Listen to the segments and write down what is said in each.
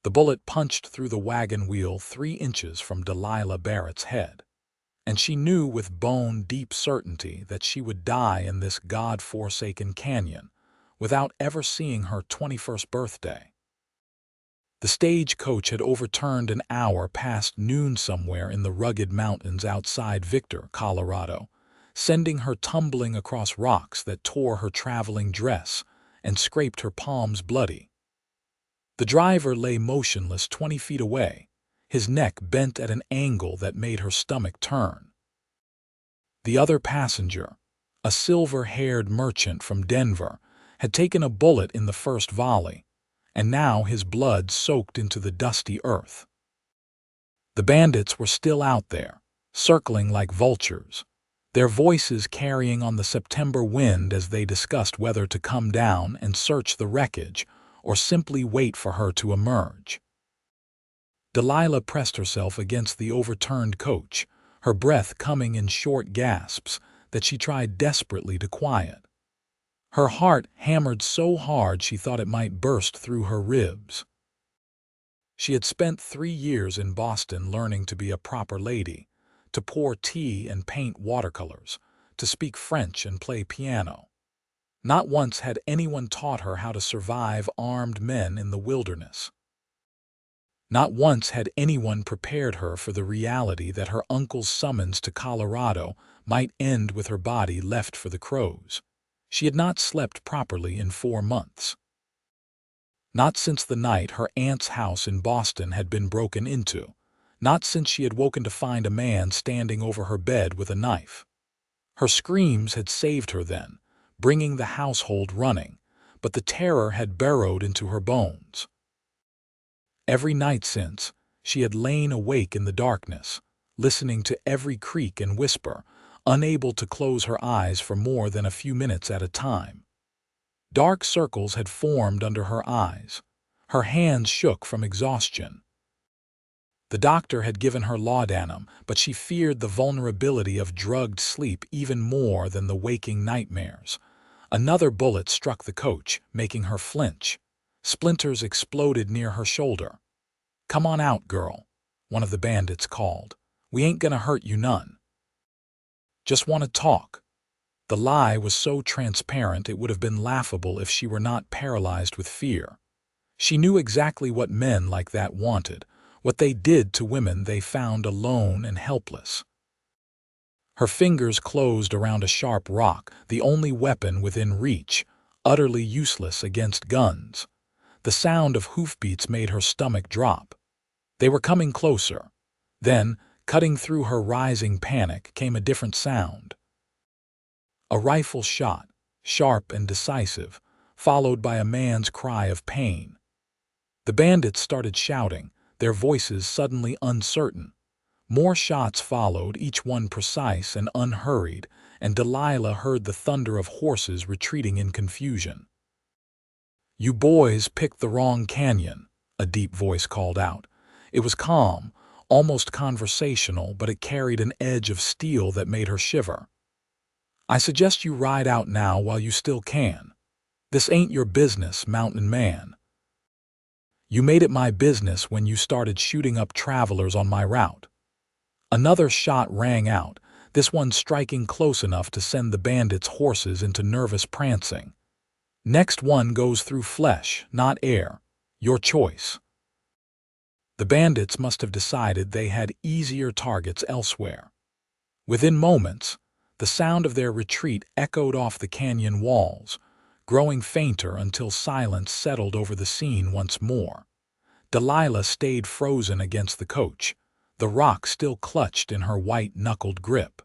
The bullet punched through the wagon wheel 3 inches from Delilah Barrett's head, and she knew with bone-deep certainty that she would die in this God-forsaken canyon without ever seeing her 21st birthday. The stagecoach had overturned an hour past noon somewhere in the rugged mountains outside Victor, Colorado, sending her tumbling across rocks that tore her traveling dress and scraped her palms bloody. The driver lay motionless 20 feet away, his neck bent at an angle that made her stomach turn. The other passenger, a silver-haired merchant from Denver, had taken a bullet in the first volley, and now his blood soaked into the dusty earth. The bandits were still out there, circling like vultures, their voices carrying on the September wind as they discussed whether to come down and search the wreckage or simply wait for her to emerge. Delilah pressed herself against the overturned coach, her breath coming in short gasps that she tried desperately to quiet. Her heart hammered so hard she thought it might burst through her ribs. She had spent 3 years in Boston learning to be a proper lady, to pour tea and paint watercolors, to speak French and play piano. Not once had anyone taught her how to survive armed men in the wilderness. Not once had anyone prepared her for the reality that her uncle's summons to Colorado might end with her body left for the crows. She had not slept properly in 4 months. Not since the night her aunt's house in Boston had been broken into, not since she had woken to find a man standing over her bed with a knife. Her screams had saved her then, bringing the household running, but the terror had burrowed into her bones. Every night since, she had lain awake in the darkness, listening to every creak and whisper, unable to close her eyes for more than a few minutes at a time. Dark circles had formed under her eyes. Her hands shook from exhaustion. The doctor had given her laudanum, but she feared the vulnerability of drugged sleep even more than the waking nightmares. Another bullet struck the coach, making her flinch. Splinters exploded near her shoulder. "Come on out, girl," one of the bandits called. "We ain't gonna hurt you none. Just want to talk." The lie was so transparent it would have been laughable if she were not paralyzed with fear. She knew exactly what men like that wanted, what they did to women they found alone and helpless. Her fingers closed around a sharp rock, the only weapon within reach, utterly useless against guns. The sound of hoofbeats made her stomach drop. They were coming closer. Then, cutting through her rising panic, came a different sound. A rifle shot, sharp and decisive, followed by a man's cry of pain. The bandits started shouting, their voices suddenly uncertain. More shots followed, each one precise and unhurried, and Delilah heard the thunder of horses retreating in confusion. "You boys picked the wrong canyon," a deep voice called out. It was calm, almost conversational, but it carried an edge of steel that made her shiver. "I suggest you ride out now while you still can. This ain't your business, mountain man. You made it my business when you started shooting up travelers on my route." Another shot rang out, this one striking close enough to send the bandits' horses into nervous prancing. "Next one goes through flesh, not air. Your choice." The bandits must have decided they had easier targets elsewhere. Within moments, the sound of their retreat echoed off the canyon walls, growing fainter until silence settled over the scene once more. Delilah stayed frozen against the coach, the rock still clutched in her white-knuckled grip.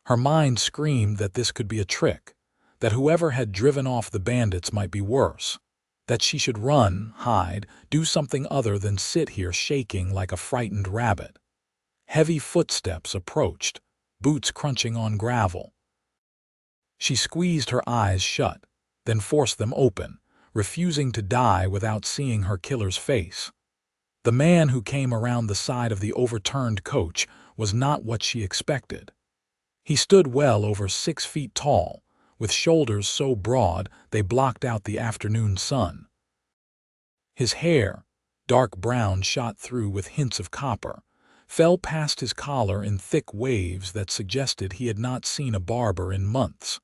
Her mind screamed that this could be a trick, that whoever had driven off the bandits might be worse, that she should run, hide, do something other than sit here shaking like a frightened rabbit. Heavy footsteps approached, boots crunching on gravel. She squeezed her eyes shut, then forced them open, refusing to die without seeing her killer's face. The man who came around the side of the overturned coach was not what she expected. He stood well over 6 feet tall, with shoulders so broad they blocked out the afternoon sun. His hair, dark brown shot through with hints of copper, fell past his collar in thick waves that suggested he had not seen a barber in months.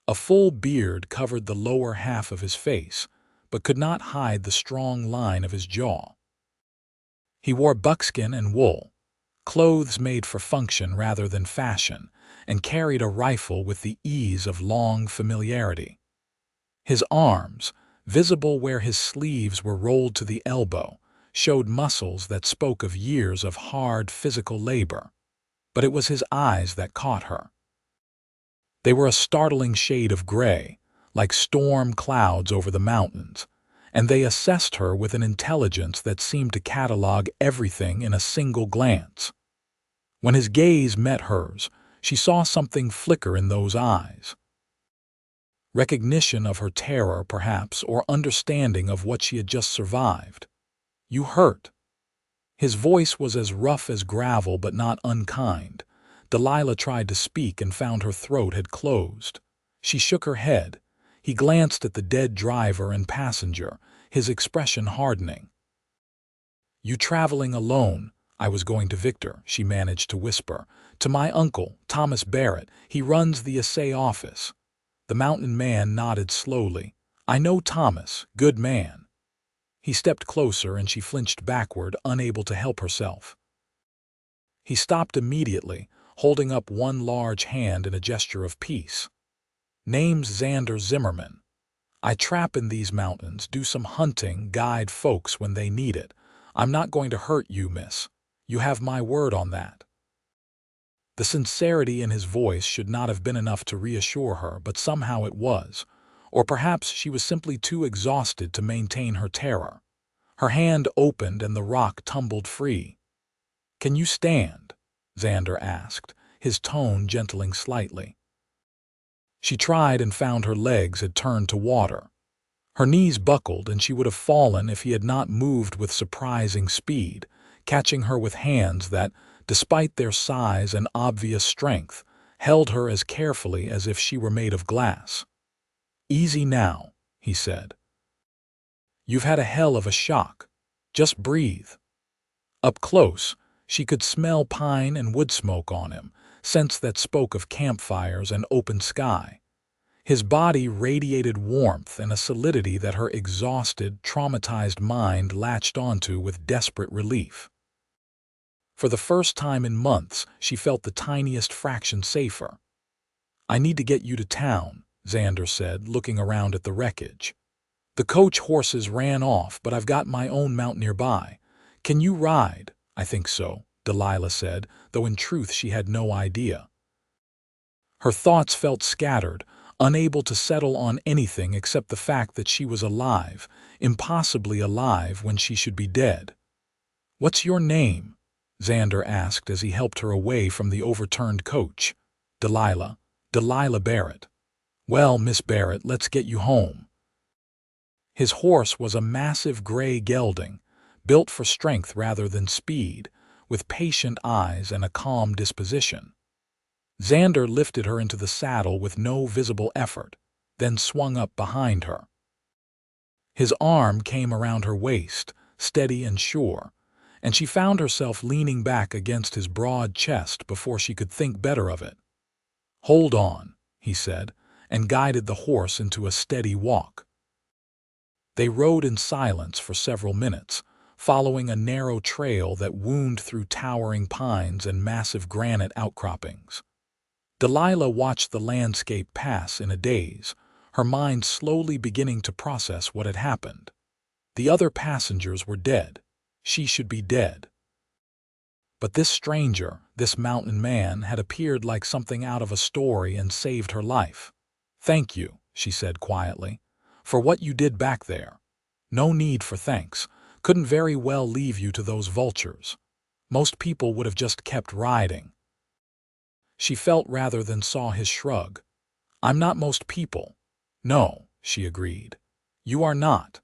A full beard covered the lower half of his face, but could not hide the strong line of his jaw. He wore buckskin and wool, clothes made for function rather than fashion, and carried a rifle with the ease of long familiarity. His arms, visible where his sleeves were rolled to the elbow, showed muscles that spoke of years of hard physical labor. But it was his eyes that caught her. They were a startling shade of gray, like storm clouds over the mountains, and they assessed her with an intelligence that seemed to catalog everything in a single glance. When his gaze met hers, she saw something flicker in those eyes. Recognition of her terror, perhaps, or understanding of what she had just survived. "You hurt." His voice was as rough as gravel but not unkind. Delilah tried to speak and found her throat had closed. She shook her head. He glanced at the dead driver and passenger, his expression hardening. "You traveling alone?" "I was going to Victor," she managed to whisper. "To my uncle, Thomas Barrett. He runs the assay office." The mountain man nodded slowly. "I know Thomas. Good man." He stepped closer and she flinched backward, unable to help herself. He stopped immediately, holding up one large hand in a gesture of peace. "Name's Xander Zimmerman. I trap in these mountains, do some hunting, guide folks when they need it. I'm not going to hurt you, miss. You have my word on that." The sincerity in his voice should not have been enough to reassure her, but somehow it was. Or perhaps she was simply too exhausted to maintain her terror. Her hand opened and the rock tumbled free. "Can you stand?" Xander asked, his tone gentling slightly. She tried and found her legs had turned to water. Her knees buckled and she would have fallen if he had not moved with surprising speed, catching her with hands that, despite their size and obvious strength, held her as carefully as if she were made of glass. "Easy now," he said. "You've had a hell of a shock. Just breathe." Up close, she could smell pine and wood smoke on him, scents that spoke of campfires and open sky. His body radiated warmth and a solidity that her exhausted, traumatized mind latched onto with desperate relief. For the first time in months, she felt the tiniest fraction safer. "I need to get you to town," Xander said, looking around at the wreckage. "The coach horses ran off, but I've got my own mount nearby. Can you ride?" "I think so," Delilah said, though in truth she had no idea. Her thoughts felt scattered, unable to settle on anything except the fact that she was alive, impossibly alive when she should be dead. "What's your name?" Xander asked as he helped her away from the overturned coach. "Delilah Barrett." "Well, Miss Barrett, let's get you home." His horse was a massive gray gelding, built for strength rather than speed, with patient eyes and a calm disposition. Xander lifted her into the saddle with no visible effort, then swung up behind her. His arm came around her waist, steady and sure, and she found herself leaning back against his broad chest before she could think better of it. "Hold on," he said, and guided the horse into a steady walk. They rode in silence for several minutes, following a narrow trail that wound through towering pines and massive granite outcroppings. Delilah watched the landscape pass in a daze, her mind slowly beginning to process what had happened. The other passengers were dead. She should be dead. But this stranger, this mountain man, had appeared like something out of a story and saved her life. "Thank you," she said quietly, "for what you did back there. No need for thanks. Couldn't very well leave you to those vultures. Most people would have just kept riding." She felt rather than saw his shrug. "I'm not most people." "No," she agreed. "You are not."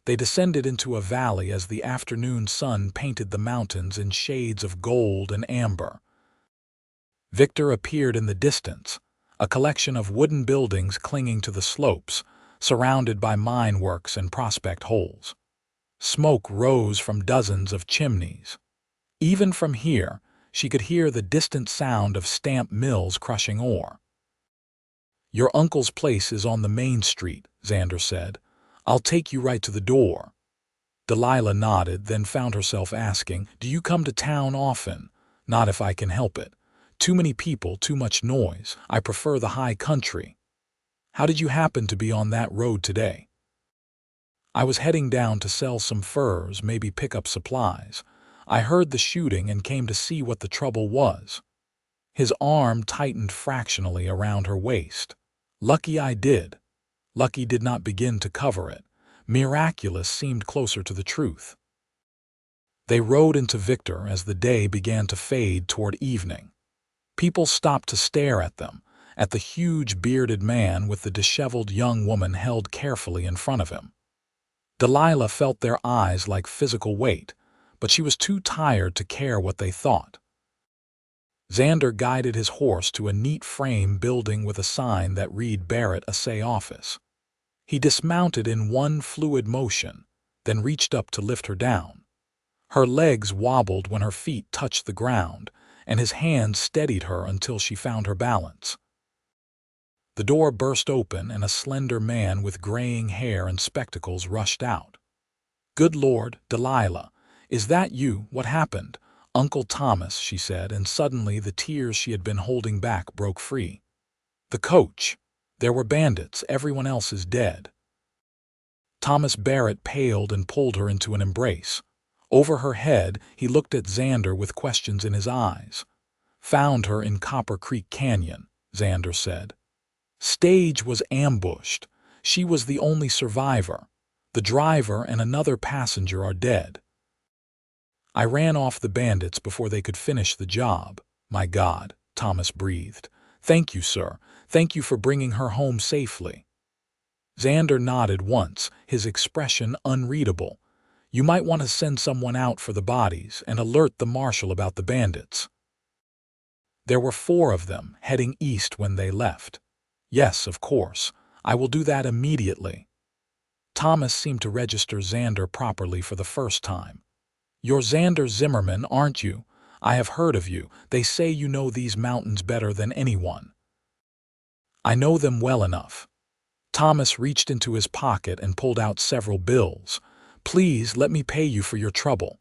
They descended into a valley as the afternoon sun painted the mountains in shades of gold and amber. Victor appeared in the distance, a collection of wooden buildings clinging to the slopes, surrounded by mine works and prospect holes. Smoke rose from dozens of chimneys. Even from here, she could hear the distant sound of stamp mills crushing ore. "Your uncle's place is on the main street," Xander said. "I'll take you right to the door." Delilah nodded, then found herself asking, "Do you come to town often?" "Not if I can help it. Too many people, too much noise. I prefer the high country." "How did you happen to be on that road today?" "I was heading down to sell some furs, maybe pick up supplies. I heard the shooting and came to see what the trouble was." His arm tightened fractionally around her waist. "Lucky I did." Lucky did not begin to cover it. Miraculous seemed closer to the truth. They rode into Victor as the day began to fade toward evening. People stopped to stare at them, at the huge bearded man with the disheveled young woman held carefully in front of him. Delilah felt their eyes like physical weight, but she was too tired to care what they thought. Xander guided his horse to a neat frame building with a sign that read Barrett Assay Office. He dismounted in one fluid motion, then reached up to lift her down. Her legs wobbled when her feet touched the ground, and his hand steadied her until she found her balance. The door burst open and a slender man with graying hair and spectacles rushed out. "Good Lord, Delilah, is that you? What happened?" "Uncle Thomas," she said, and suddenly the tears she had been holding back broke free. "The coach. There were bandits. Everyone else is dead." Thomas Barrett paled and pulled her into an embrace. Over her head, he looked at Xander with questions in his eyes. "Found her in Copper Creek Canyon," Xander said. "Stage was ambushed. She was the only survivor. The driver and another passenger are dead. I ran off the bandits before they could finish the job." "My God," Thomas breathed. "Thank you, sir. Thank you for bringing her home safely." Xander nodded once, his expression unreadable. "You might want to send someone out for the bodies and alert the marshal about the bandits." "There were 4 of them heading east when they left." "Yes, of course. I will do that immediately." Thomas seemed to register Xander properly for the first time. "You're Xander Zimmerman, aren't you? I have heard of you. They say you know these mountains better than anyone." "I know them well enough." Thomas reached into his pocket and pulled out several bills. "Please let me pay you for your trouble."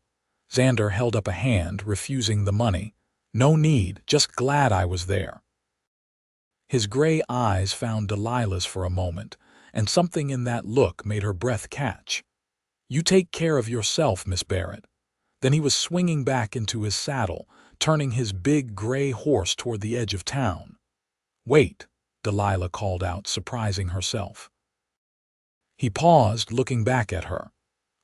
Xander held up a hand, refusing the money. "No need, just glad I was there." His gray eyes found Delilah's for a moment, and something in that look made her breath catch. "You take care of yourself, Miss Barrett." Then he was swinging back into his saddle, turning his big gray horse toward the edge of town. "Wait," Delilah called out, surprising herself. He paused, looking back at her.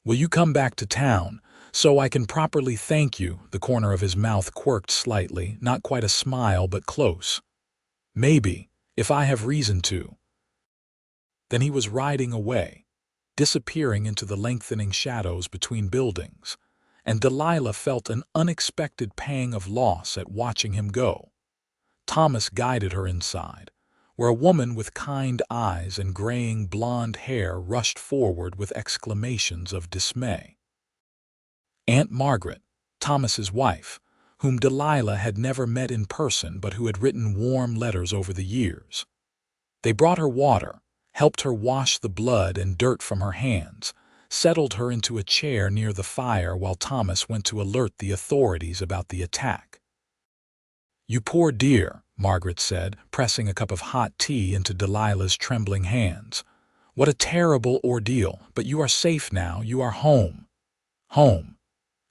"Will you come back to town, so I can properly thank you?" The corner of his mouth quirked slightly, not quite a smile, but close. "Maybe, if I have reason to." Then he was riding away, disappearing into the lengthening shadows between buildings, and Delilah felt an unexpected pang of loss at watching him go. Thomas guided her inside, where a woman with kind eyes and graying blonde hair rushed forward with exclamations of dismay. Aunt Margaret, Thomas's wife, whom Delilah had never met in person but who had written warm letters over the years. They brought her water, helped her wash the blood and dirt from her hands, settled her into a chair near the fire while Thomas went to alert the authorities about the attack. "You poor dear," Margaret said, pressing a cup of hot tea into Delilah's trembling hands. "What a terrible ordeal, but you are safe now, you are home." Home.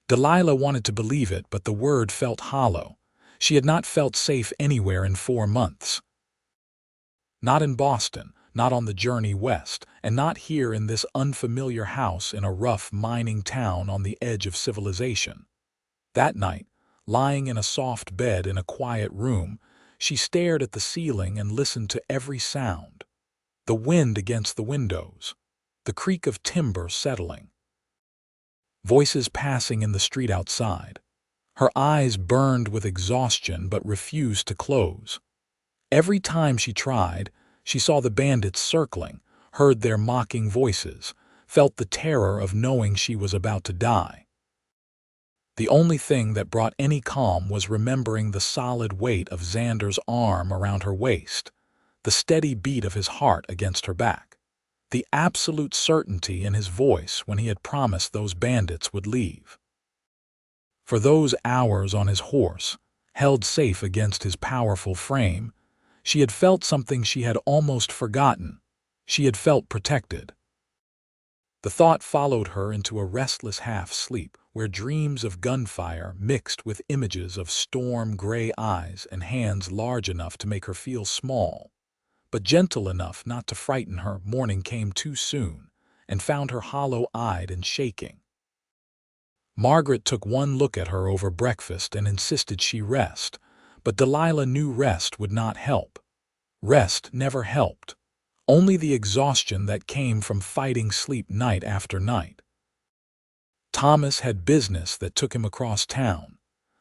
Delilah wanted to believe it, but the word felt hollow. She had not felt safe anywhere in 4 months. Not in Boston, not on the journey west, and not here in this unfamiliar house in a rough mining town on the edge of civilization. That night, lying in a soft bed in a quiet room, she stared at the ceiling and listened to every sound. The wind against the windows, the creak of timber settling, voices passing in the street outside. Her eyes burned with exhaustion but refused to close. Every time she tried, she saw the bandits circling, heard their mocking voices, felt the terror of knowing she was about to die. The only thing that brought any calm was remembering the solid weight of Xander's arm around her waist, the steady beat of his heart against her back, the absolute certainty in his voice when he had promised those bandits would leave. For those hours on his horse, held safe against his powerful frame, she had felt something she had almost forgotten. She had felt protected. The thought followed her into a restless half-sleep where dreams of gunfire mixed with images of storm-gray eyes and hands large enough to make her feel small, but gentle enough not to frighten her. Morning came too soon and found her hollow-eyed and shaking. Margaret took one look at her over breakfast and insisted she rest, but Delilah knew rest would not help. Rest never helped. Only the exhaustion that came from fighting sleep night after night. Thomas had business that took him across town,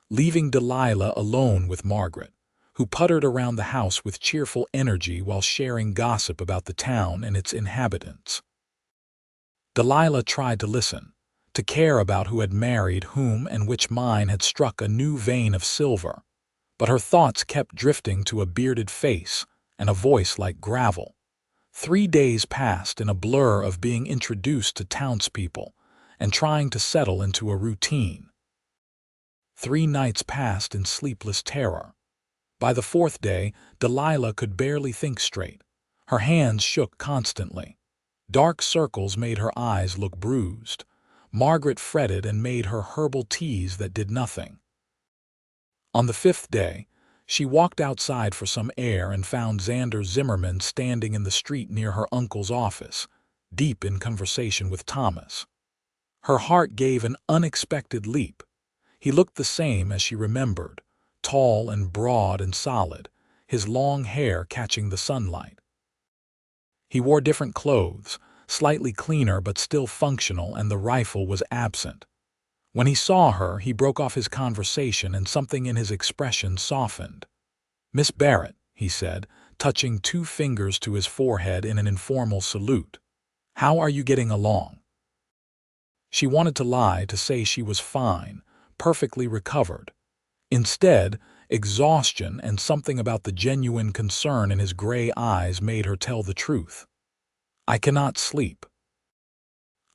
leaving Delilah alone with Margaret, who puttered around the house with cheerful energy while sharing gossip about the town and its inhabitants. Delilah tried to listen, to care about who had married whom and which mine had struck a new vein of silver, but her thoughts kept drifting to a bearded face and a voice like gravel. 3 days passed in a blur of being introduced to townspeople and trying to settle into a routine. 3 nights passed in sleepless terror. By the 4th day, Delilah could barely think straight. Her hands shook constantly. Dark circles made her eyes look bruised. Margaret fretted and made her herbal teas that did nothing. On the 5th day, she walked outside for some air and found Xander Zimmerman standing in the street near her uncle's office, deep in conversation with Thomas. Her heart gave an unexpected leap. He looked the same as she remembered, tall and broad and solid, his long hair catching the sunlight. He wore different clothes, slightly cleaner but still functional, and the rifle was absent. When he saw her, he broke off his conversation and something in his expression softened. "Miss Barrett," he said, touching 2 fingers to his forehead in an informal salute. "How are you getting along?" She wanted to lie, to say she was fine, perfectly recovered. Instead, exhaustion and something about the genuine concern in his gray eyes made her tell the truth. "I cannot sleep.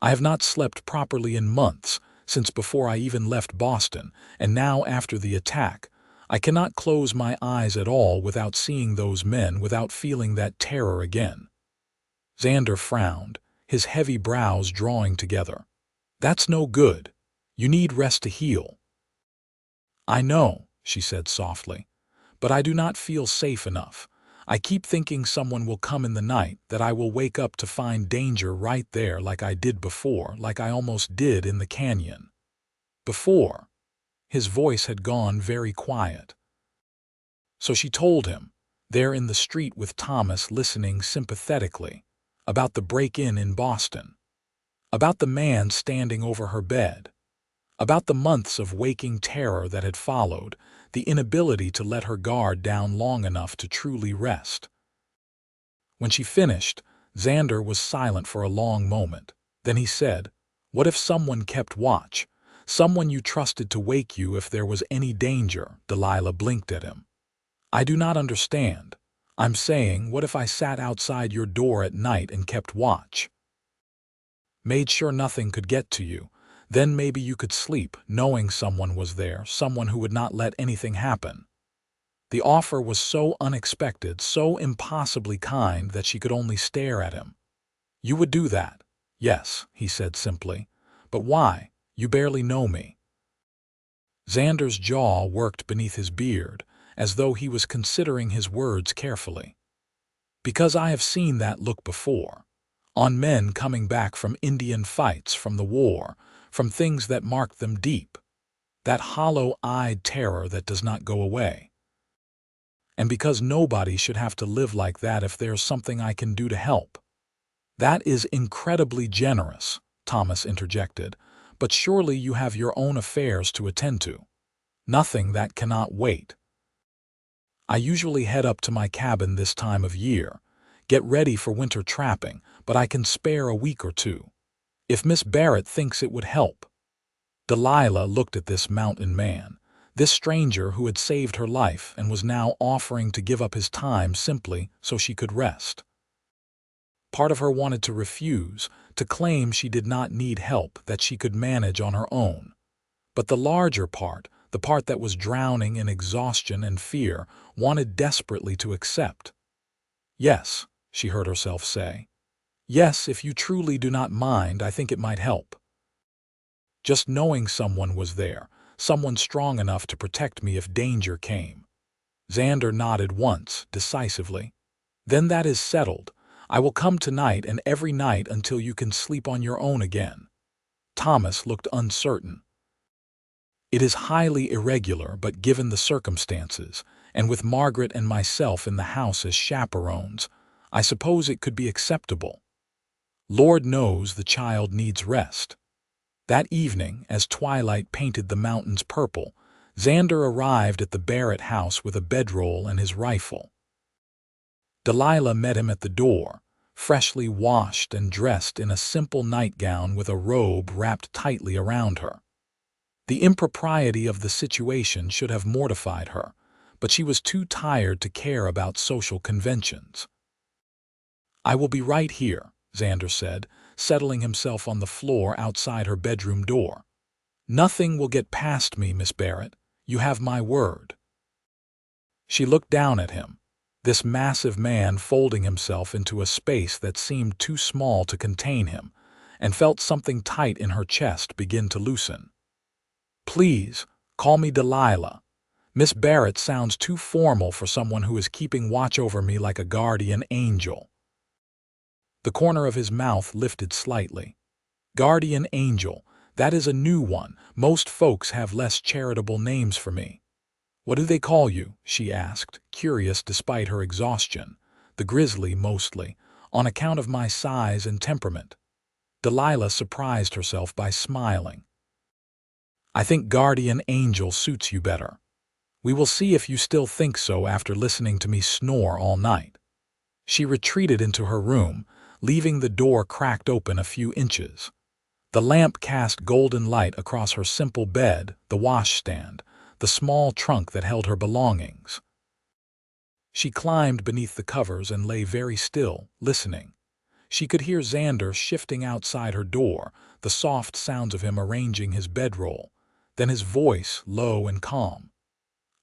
I have not slept properly in months, since before I even left Boston, and now after the attack, I cannot close my eyes at all without seeing those men, without feeling that terror again." Xander frowned, his heavy brows drawing together. "That's no good. You need rest to heal." "I know," she said softly, "but I do not feel safe enough. I keep thinking someone will come in the night, that I will wake up to find danger right there like I did before, like I almost did in the canyon." Before. His voice had gone very quiet. So she told him, there in the street with Thomas listening sympathetically, about the break-in in Boston, about the man standing over her bed, about the months of waking terror that had followed, the inability to let her guard down long enough to truly rest. When she finished, Xander was silent for a long moment. Then he said, "What if someone kept watch? Someone you trusted to wake you if there was any danger?" Delilah blinked at him. "I do not understand. I'm saying, what if I sat outside your door at night and kept watch? Made sure nothing could get to you. Then maybe you could sleep, knowing someone was there, someone who would not let anything happen." The offer was so unexpected, so impossibly kind that she could only stare at him. "You would do that?" "Yes," he said simply. "But why? You barely know me." Xander's jaw worked beneath his beard, as though he was considering his words carefully. "Because I have seen that look before. On men coming back from Indian fights, from the war, from things that marked them deep. That hollow-eyed terror that does not go away. And because nobody should have to live like that if there's something I can do to help." "That is incredibly generous," Thomas interjected, "but surely you have your own affairs to attend to. Nothing that cannot wait." "I usually head up to my cabin this time of year, get ready for winter trapping, but I can spare a week or 2. If Miss Barrett thinks it would help." Delilah looked at this mountain man, this stranger who had saved her life and was now offering to give up his time simply so she could rest. Part of her wanted to refuse, to claim she did not need help, that she could manage on her own. But the larger part, the part that was drowning in exhaustion and fear, wanted desperately to accept. "Yes," she heard herself say. "Yes, if you truly do not mind, I think it might help. Just knowing someone was there, someone strong enough to protect me if danger came." Xander nodded once, decisively. "Then that is settled. I will come tonight and every night until you can sleep on your own again." Thomas looked uncertain. "It is highly irregular, but given the circumstances, and with Margaret and myself in the house as chaperones, I suppose it could be acceptable. Lord knows the child needs rest." That evening, as twilight painted the mountains purple, Xander arrived at the Barrett house with a bedroll and his rifle. Delilah met him at the door, freshly washed and dressed in a simple nightgown with a robe wrapped tightly around her. The impropriety of the situation should have mortified her, but she was too tired to care about social conventions. "I will be right here," Xander said, settling himself on the floor outside her bedroom door. "Nothing will get past me, Miss Barrett. You have my word." She looked down at him, this massive man folding himself into a space that seemed too small to contain him, and felt something tight in her chest begin to loosen. "Please, call me Delilah. Miss Barrett sounds too formal for someone who is keeping watch over me like a guardian angel." The corner of his mouth lifted slightly. "Guardian angel, that is a new one. Most folks have less charitable names for me." "What do they call you?" she asked, curious despite her exhaustion. "The grizzly, mostly, on account of my size and temperament." Delilah surprised herself by smiling. "I think guardian angel suits you better. We will see if you still think so after listening to me snore all night." She retreated into her room, leaving the door cracked open a few inches. The lamp cast golden light across her simple bed, the washstand, the small trunk that held her belongings. She climbed beneath the covers and lay very still, listening. She could hear Xander shifting outside her door, the soft sounds of him arranging his bedroll, then his voice low and calm.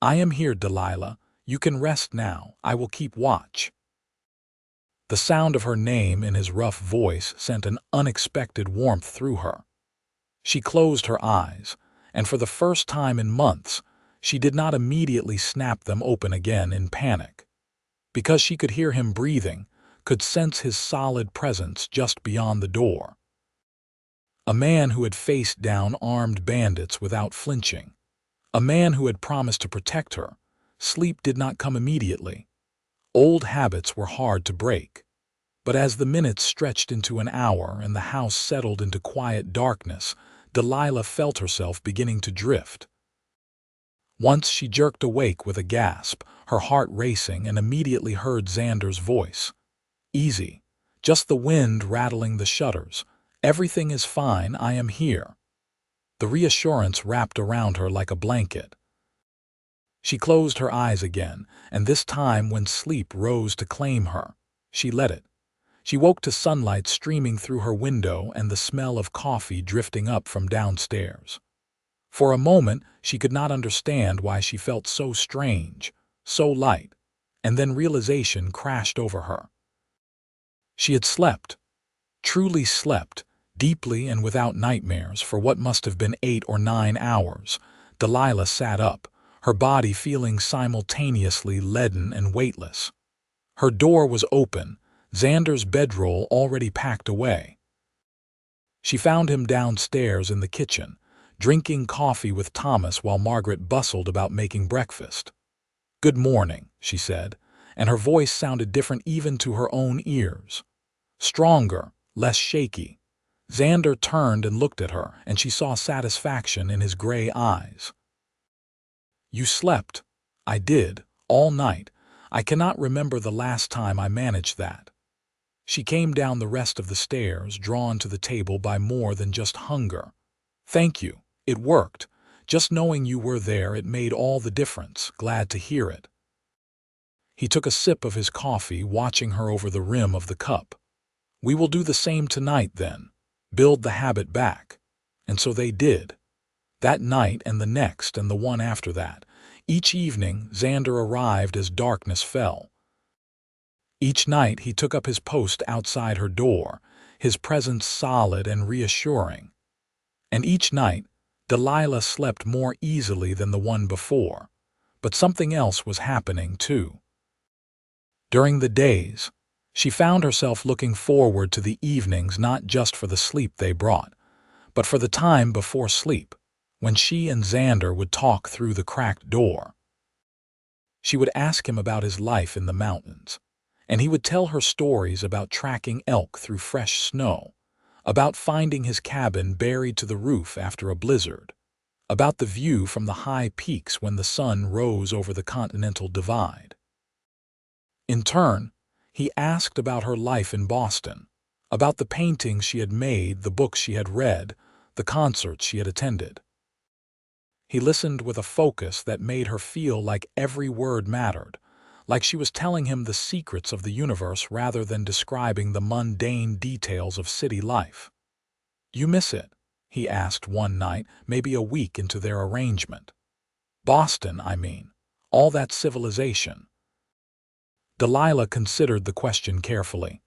"I am here, Delilah. You can rest now. I will keep watch." The sound of her name in his rough voice sent an unexpected warmth through her. She closed her eyes, and for the first time in months, she did not immediately snap them open again in panic. Because she could hear him breathing, could sense his solid presence just beyond the door. A man who had faced down armed bandits without flinching. A man who had promised to protect her. Sleep did not come immediately. Old habits were hard to break. But as the minutes stretched into an hour and the house settled into quiet darkness, Delilah felt herself beginning to drift. Once she jerked awake with a gasp, her heart racing, and immediately heard Xander's voice. "Easy. Just the wind rattling the shutters. Everything is fine. I am here." The reassurance wrapped around her like a blanket. She closed her eyes again, and this time when sleep rose to claim her, she let it. She woke to sunlight streaming through her window and the smell of coffee drifting up from downstairs. For a moment, she could not understand why she felt so strange, so light, and then realization crashed over her. She had slept, truly slept, deeply and without nightmares for what must have been 8 or 9 hours. Delilah sat up, her body feeling simultaneously leaden and weightless. Her door was open, Xander's bedroll already packed away. She found him downstairs in the kitchen, drinking coffee with Thomas while Margaret bustled about making breakfast. "Good morning," she said, and her voice sounded different even to her own ears. Stronger, less shaky. Xander turned and looked at her, and she saw satisfaction in his gray eyes. "You slept." "I did, all night. I cannot remember the last time I managed that." She came down the rest of the stairs, drawn to the table by more than just hunger. "Thank you. It worked. Just knowing you were there, it made all the difference. Glad to hear it." He took a sip of his coffee, watching her over the rim of the cup. "We will do the same tonight, then. Build the habit back." And so they did. That night and the next and the one after that. Each evening, Xander arrived as darkness fell. Each night he took up his post outside her door, his presence solid and reassuring. And each night, Delilah slept more easily than the one before. But something else was happening, too. During the days, she found herself looking forward to the evenings not just for the sleep they brought, but for the time before sleep, when she and Xander would talk through the cracked door. She would ask him about his life in the mountains, and he would tell her stories about tracking elk through fresh snow, about finding his cabin buried to the roof after a blizzard, about the view from the high peaks when the sun rose over the Continental Divide. In turn, he asked about her life in Boston, about the paintings she had made, the books she had read, the concerts she had attended. He listened with a focus that made her feel like every word mattered, like she was telling him the secrets of the universe rather than describing the mundane details of city life. "You miss it?" he asked one night, maybe a week into their arrangement. "Boston, I mean. All that civilization." Delilah considered the question carefully.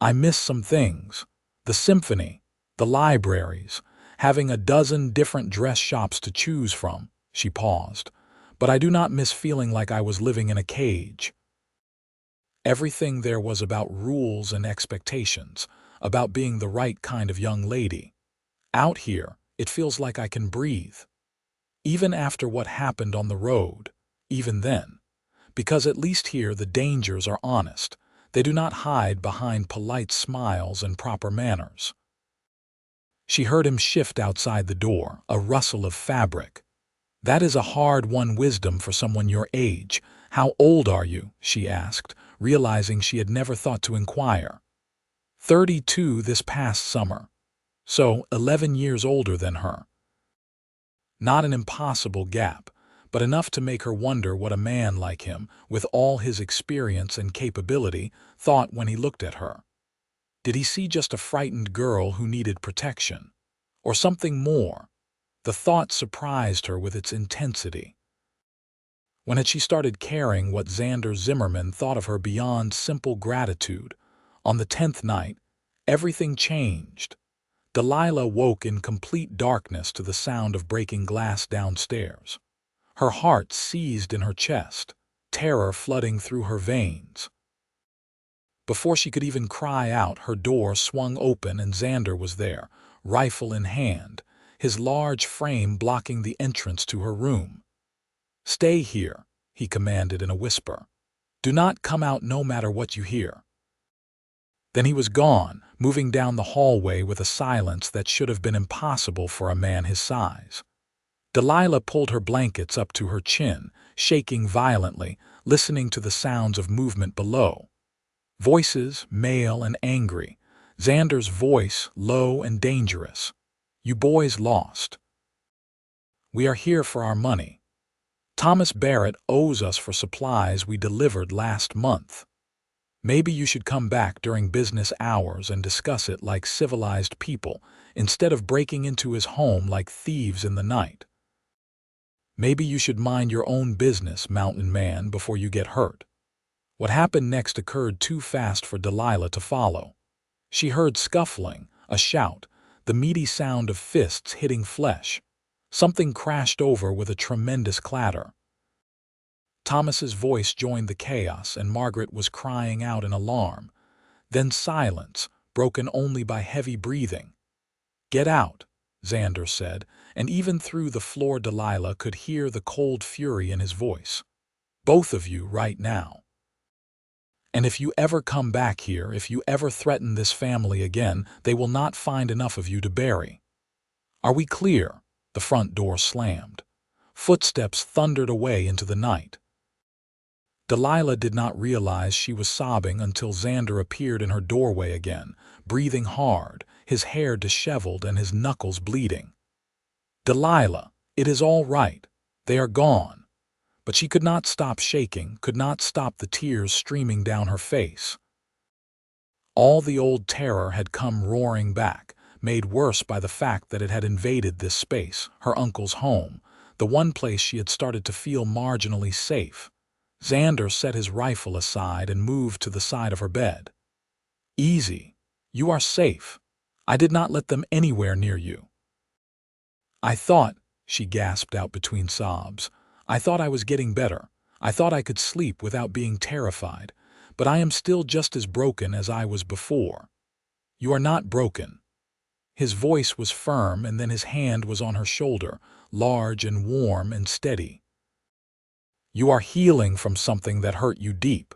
"I miss some things. The symphony, the libraries, having a dozen different dress shops to choose from." She paused. "But I do not miss feeling like I was living in a cage." Everything there was about rules and expectations, about being the right kind of young lady. Out here, it feels like I can breathe. Even after what happened on the road, even then. Because at least here the dangers are honest. They do not hide behind polite smiles and proper manners. She heard him shift outside the door, a rustle of fabric. "That is a hard-won wisdom for someone your age. How old are you?" she asked, realizing she had never thought to inquire. 32 this past summer. So 11 years older than her. Not an impossible gap, but enough to make her wonder what a man like him, with all his experience and capability, thought when he looked at her. Did he see just a frightened girl who needed protection? Or something more? The thought surprised her with its intensity. When had she started caring what Xander Zimmerman thought of her beyond simple gratitude? On the 10th night, everything changed. Delilah woke in complete darkness to the sound of breaking glass downstairs. Her heart seized in her chest, terror flooding through her veins. Before she could even cry out, her door swung open and Xander was there, rifle in hand, his large frame blocking the entrance to her room. "Stay here," he commanded in a whisper. "Do not come out no matter what you hear." Then he was gone, moving down the hallway with a silence that should have been impossible for a man his size. Delilah pulled her blankets up to her chin, shaking violently, listening to the sounds of movement below. Voices, male and angry. Xander's voice, low and dangerous. "You boys lost. We are here for our money. Thomas Barrett owes us for supplies we delivered last month. Maybe you should come back during business hours and discuss it like civilized people, instead of breaking into his home like thieves in the night. Maybe you should mind your own business, mountain man, before you get hurt." What happened next occurred too fast for Delilah to follow. She heard scuffling, a shout, the meaty sound of fists hitting flesh. Something crashed over with a tremendous clatter. Thomas's voice joined the chaos and Margaret was crying out in alarm. Then silence, broken only by heavy breathing. "Get out," Xander said, and even through the floor Delilah could hear the cold fury in his voice. "Both of you right now. And if you ever come back here, if you ever threaten this family again, they will not find enough of you to bury. Are we clear?" The front door slammed. Footsteps thundered away into the night. Delilah did not realize she was sobbing until Xander appeared in her doorway again, breathing hard, his hair disheveled and his knuckles bleeding. "Delilah, it is all right. They are gone." But she could not stop shaking, could not stop the tears streaming down her face. All the old terror had come roaring back, made worse by the fact that it had invaded this space, her uncle's home, the one place she had started to feel marginally safe. Xander set his rifle aside and moved to the side of her bed. "Easy. You are safe. I did not let them anywhere near you." "I thought," she gasped out between sobs, "I thought I was getting better. I thought I could sleep without being terrified. But I am still just as broken as I was before." "You are not broken." His voice was firm, and then his hand was on her shoulder, large and warm and steady. "You are healing from something that hurt you deep.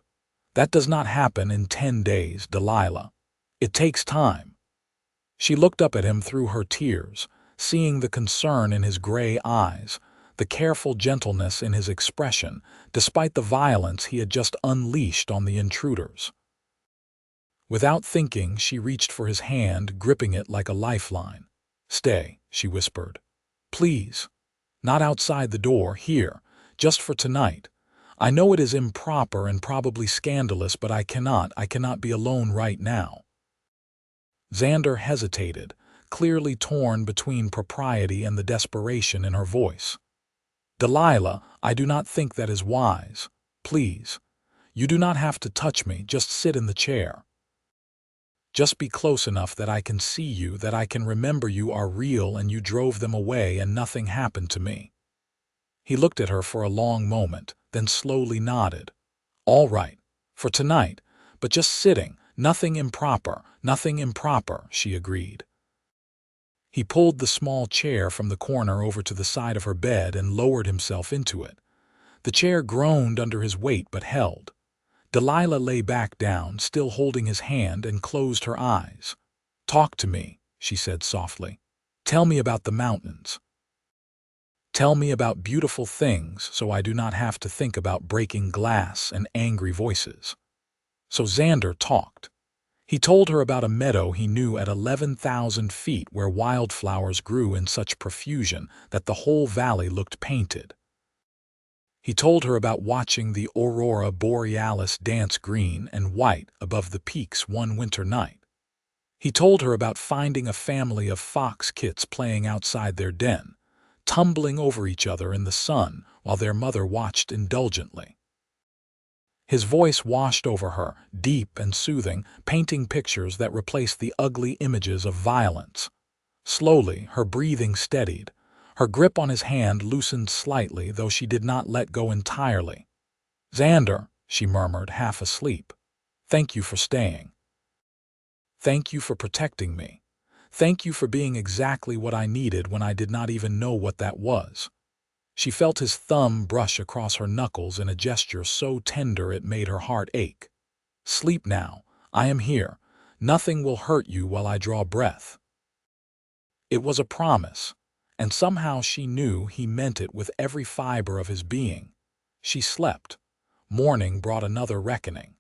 That does not happen in 10 days, Delilah. It takes time." She looked up at him through her tears, seeing the concern in his gray eyes, the careful gentleness in his expression, despite the violence he had just unleashed on the intruders. Without thinking, she reached for his hand, gripping it like a lifeline. "Stay," she whispered. "Please. Not outside the door, here, just for tonight. I know it is improper and probably scandalous, but I cannot be alone right now." Xander hesitated, clearly torn between propriety and the desperation in her voice. "Delilah, I do not think that is wise. Please. You do not have to touch me, just sit in the chair. Just be close enough that I can see you, that I can remember you are real and you drove them away and nothing happened to me." He looked at her for a long moment, then slowly nodded. "All right, for tonight, but just sitting, nothing improper, she agreed. He pulled the small chair from the corner over to the side of her bed and lowered himself into it. The chair groaned under his weight but held. Delilah lay back down, still holding his hand, and closed her eyes. "Talk to me," she said softly. "Tell me about the mountains. Tell me about beautiful things so I do not have to think about breaking glass and angry voices." So Xander talked. He told her about a meadow he knew at 11,000 feet where wildflowers grew in such profusion that the whole valley looked painted. He told her about watching the aurora borealis dance green and white above the peaks one winter night. He told her about finding a family of fox kits playing outside their den, tumbling over each other in the sun while their mother watched indulgently. His voice washed over her, deep and soothing, painting pictures that replaced the ugly images of violence. Slowly, her breathing steadied. Her grip on his hand loosened slightly, though she did not let go entirely. "Xander," she murmured, half asleep. "Thank you for staying. Thank you for protecting me. Thank you for being exactly what I needed when I did not even know what that was." She felt his thumb brush across her knuckles in a gesture so tender it made her heart ache. "Sleep now. I am here. Nothing will hurt you while I draw breath." It was a promise, and somehow she knew he meant it with every fiber of his being. She slept. Morning brought another reckoning.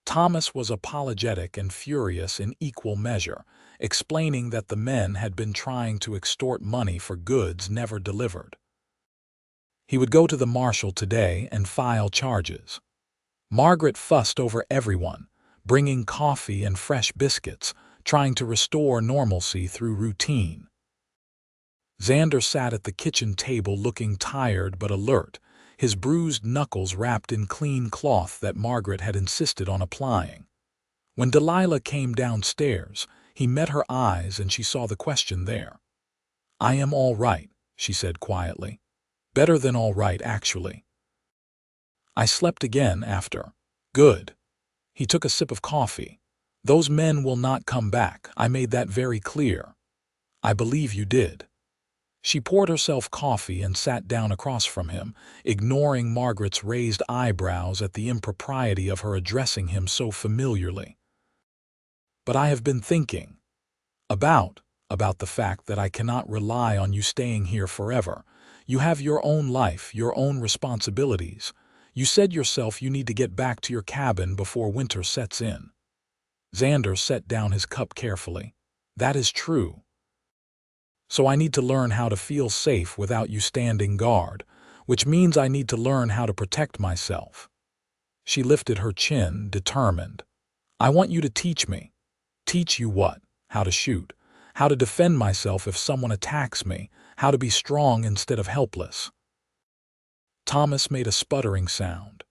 Thomas was apologetic and furious in equal measure, explaining that the men had been trying to extort money for goods never delivered. He would go to the marshal today and file charges. Margaret fussed over everyone, bringing coffee and fresh biscuits, trying to restore normalcy through routine. Xander sat at the kitchen table looking tired but alert, his bruised knuckles wrapped in clean cloth that Margaret had insisted on applying. When Delilah came downstairs, he met her eyes and she saw the question there. "I am all right," she said quietly. "Better than all right, actually. I slept again after." "Good." He took a sip of coffee. "Those men will not come back. I made that very clear." "I believe you did." She poured herself coffee and sat down across from him, ignoring Margaret's raised eyebrows at the impropriety of her addressing him so familiarly. "But I have been thinking about the fact that I cannot rely on you staying here forever. You have your own life, your own responsibilities. You said yourself you need to get back to your cabin before winter sets in. Xander set down his cup carefully. That is true. So I need to learn how to feel safe without you standing guard, which means I need to learn how to protect myself. She lifted her chin, determined. I want you to teach me. Teach you what? How to shoot. How to defend myself if someone attacks me. How to be strong instead of helpless. Thomas made a sputtering sound.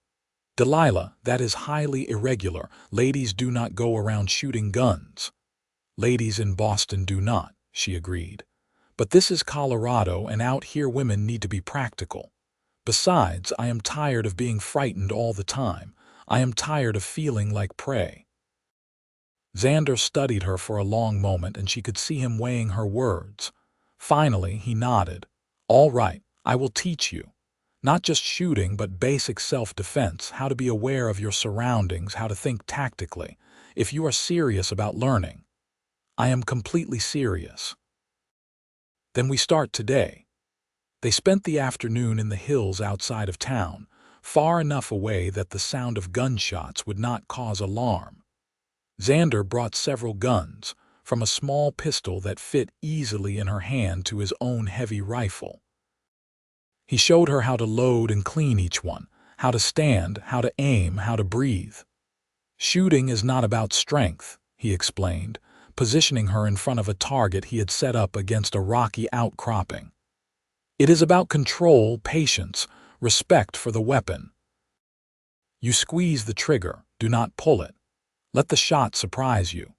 Delilah, that is highly irregular. Ladies do not go around shooting guns. Ladies in Boston do not, she agreed. But this is Colorado, and out here women need to be practical. Besides, I am tired of being frightened all the time. I am tired of feeling like prey. Xander studied her for a long moment, and she could see him weighing her words. Finally, he nodded. All right, I will teach you. Not just shooting, but basic self-defense, how to be aware of your surroundings, how to think tactically, if you are serious about learning. I am completely serious. Then we start today. They spent the afternoon in the hills outside of town, far enough away that the sound of gunshots would not cause alarm. Xander brought several guns, from a small pistol that fit easily in her hand to his own heavy rifle. He showed her how to load and clean each one, how to stand, how to aim, how to breathe. Shooting is not about strength, he explained, positioning her in front of a target he had set up against a rocky outcropping. It is about control, patience, respect for the weapon. You squeeze the trigger, do not pull it. Let the shot surprise you.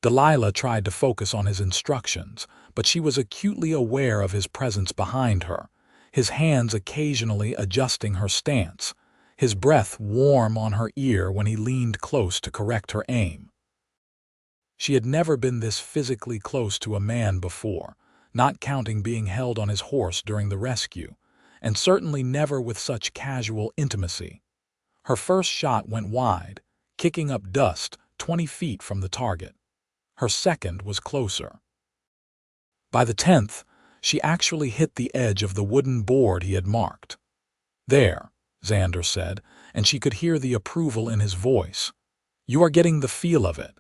Delilah tried to focus on his instructions, but she was acutely aware of his presence behind her, his hands occasionally adjusting her stance, his breath warm on her ear when he leaned close to correct her aim. She had never been this physically close to a man before, not counting being held on his horse during the rescue, and certainly never with such casual intimacy. Her first shot went wide, kicking up dust 20 feet from the target. Her second was closer. By the 10th, she actually hit the edge of the wooden board he had marked. There, Xander said, and she could hear the approval in his voice. You are getting the feel of it.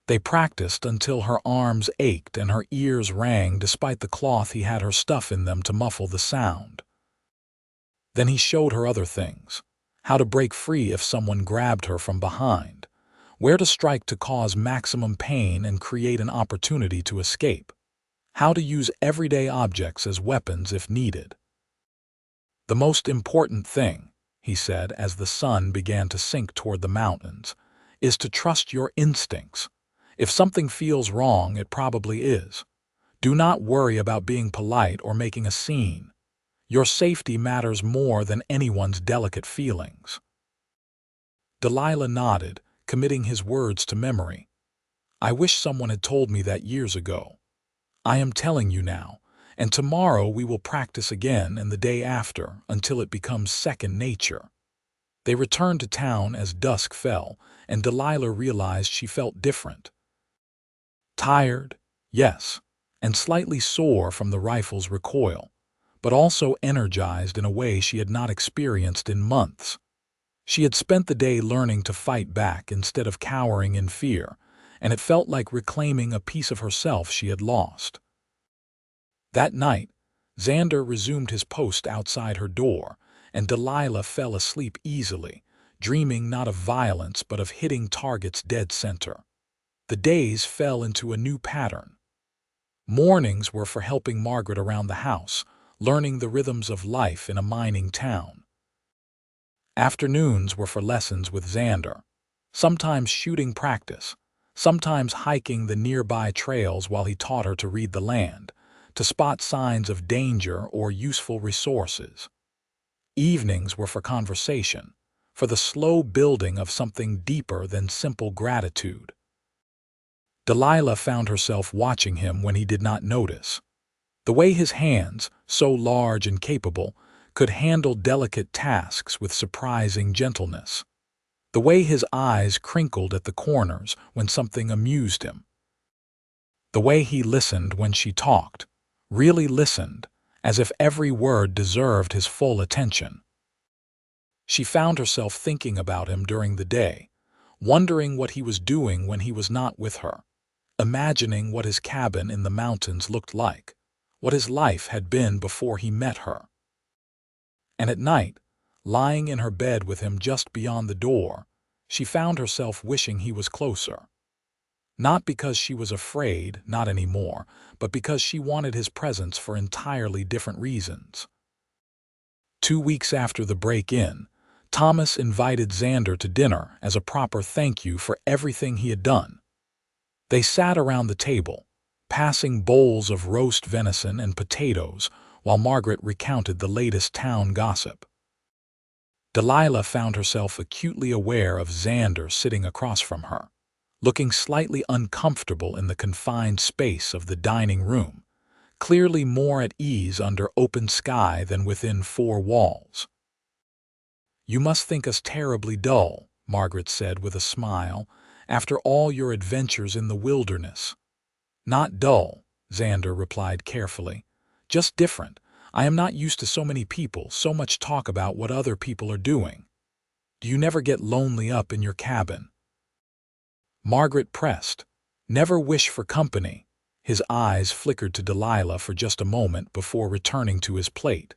They practiced until her arms ached and her ears rang despite the cloth he had her stuff in them to muffle the sound. Then he showed her other things. How to break free if someone grabbed her from behind. Where to strike to cause maximum pain and create an opportunity to escape. How to use everyday objects as weapons if needed. The most important thing, he said as the sun began to sink toward the mountains, is to trust your instincts. If something feels wrong, it probably is. Do not worry about being polite or making a scene. Your safety matters more than anyone's delicate feelings. Delilah nodded, committing his words to memory. I wish someone had told me that years ago. I am telling you now, and tomorrow we will practice again and the day after until it becomes second nature. They returned to town as dusk fell, and Delilah realized she felt different. Tired, yes, and slightly sore from the rifle's recoil, but also energized in a way she had not experienced in months. She had spent the day learning to fight back instead of cowering in fear, and it felt like reclaiming a piece of herself she had lost. That night, Xander resumed his post outside her door, and Delilah fell asleep easily, dreaming not of violence but of hitting targets dead center. The days fell into a new pattern. Mornings were for helping Margaret around the house, learning the rhythms of life in a mining town. Afternoons were for lessons with Xander, sometimes shooting practice, sometimes hiking the nearby trails while he taught her to read the land, to spot signs of danger or useful resources. Evenings were for conversation, for the slow building of something deeper than simple gratitude. Delilah found herself watching him when he did not notice. The way his hands, so large and capable, could handle delicate tasks with surprising gentleness. The way his eyes crinkled at the corners when something amused him. The way he listened when she talked, really listened, as if every word deserved his full attention. She found herself thinking about him during the day, wondering what he was doing when he was not with her, imagining what his cabin in the mountains looked like, what his life had been before he met her. And at night, lying in her bed with him just beyond the door, she found herself wishing he was closer. Not because she was afraid, not anymore, but because she wanted his presence for entirely different reasons. 2 weeks after the break-in, Thomas invited Xander to dinner as a proper thank you for everything he had done. They sat around the table, passing bowls of roast venison and potatoes while Margaret recounted the latest town gossip. Delilah found herself acutely aware of Xander sitting across from her, looking slightly uncomfortable in the confined space of the dining room, clearly more at ease under open sky than within four walls. "You must think us terribly dull," Margaret said with a smile, "after all your adventures in the wilderness." "Not dull," Xander replied carefully. "Just different. I am not used to so many people, so much talk about what other people are doing. Do you never get lonely up in your cabin?" Margaret pressed. "Never wish for company." His eyes flickered to Delilah for just a moment before returning to his plate.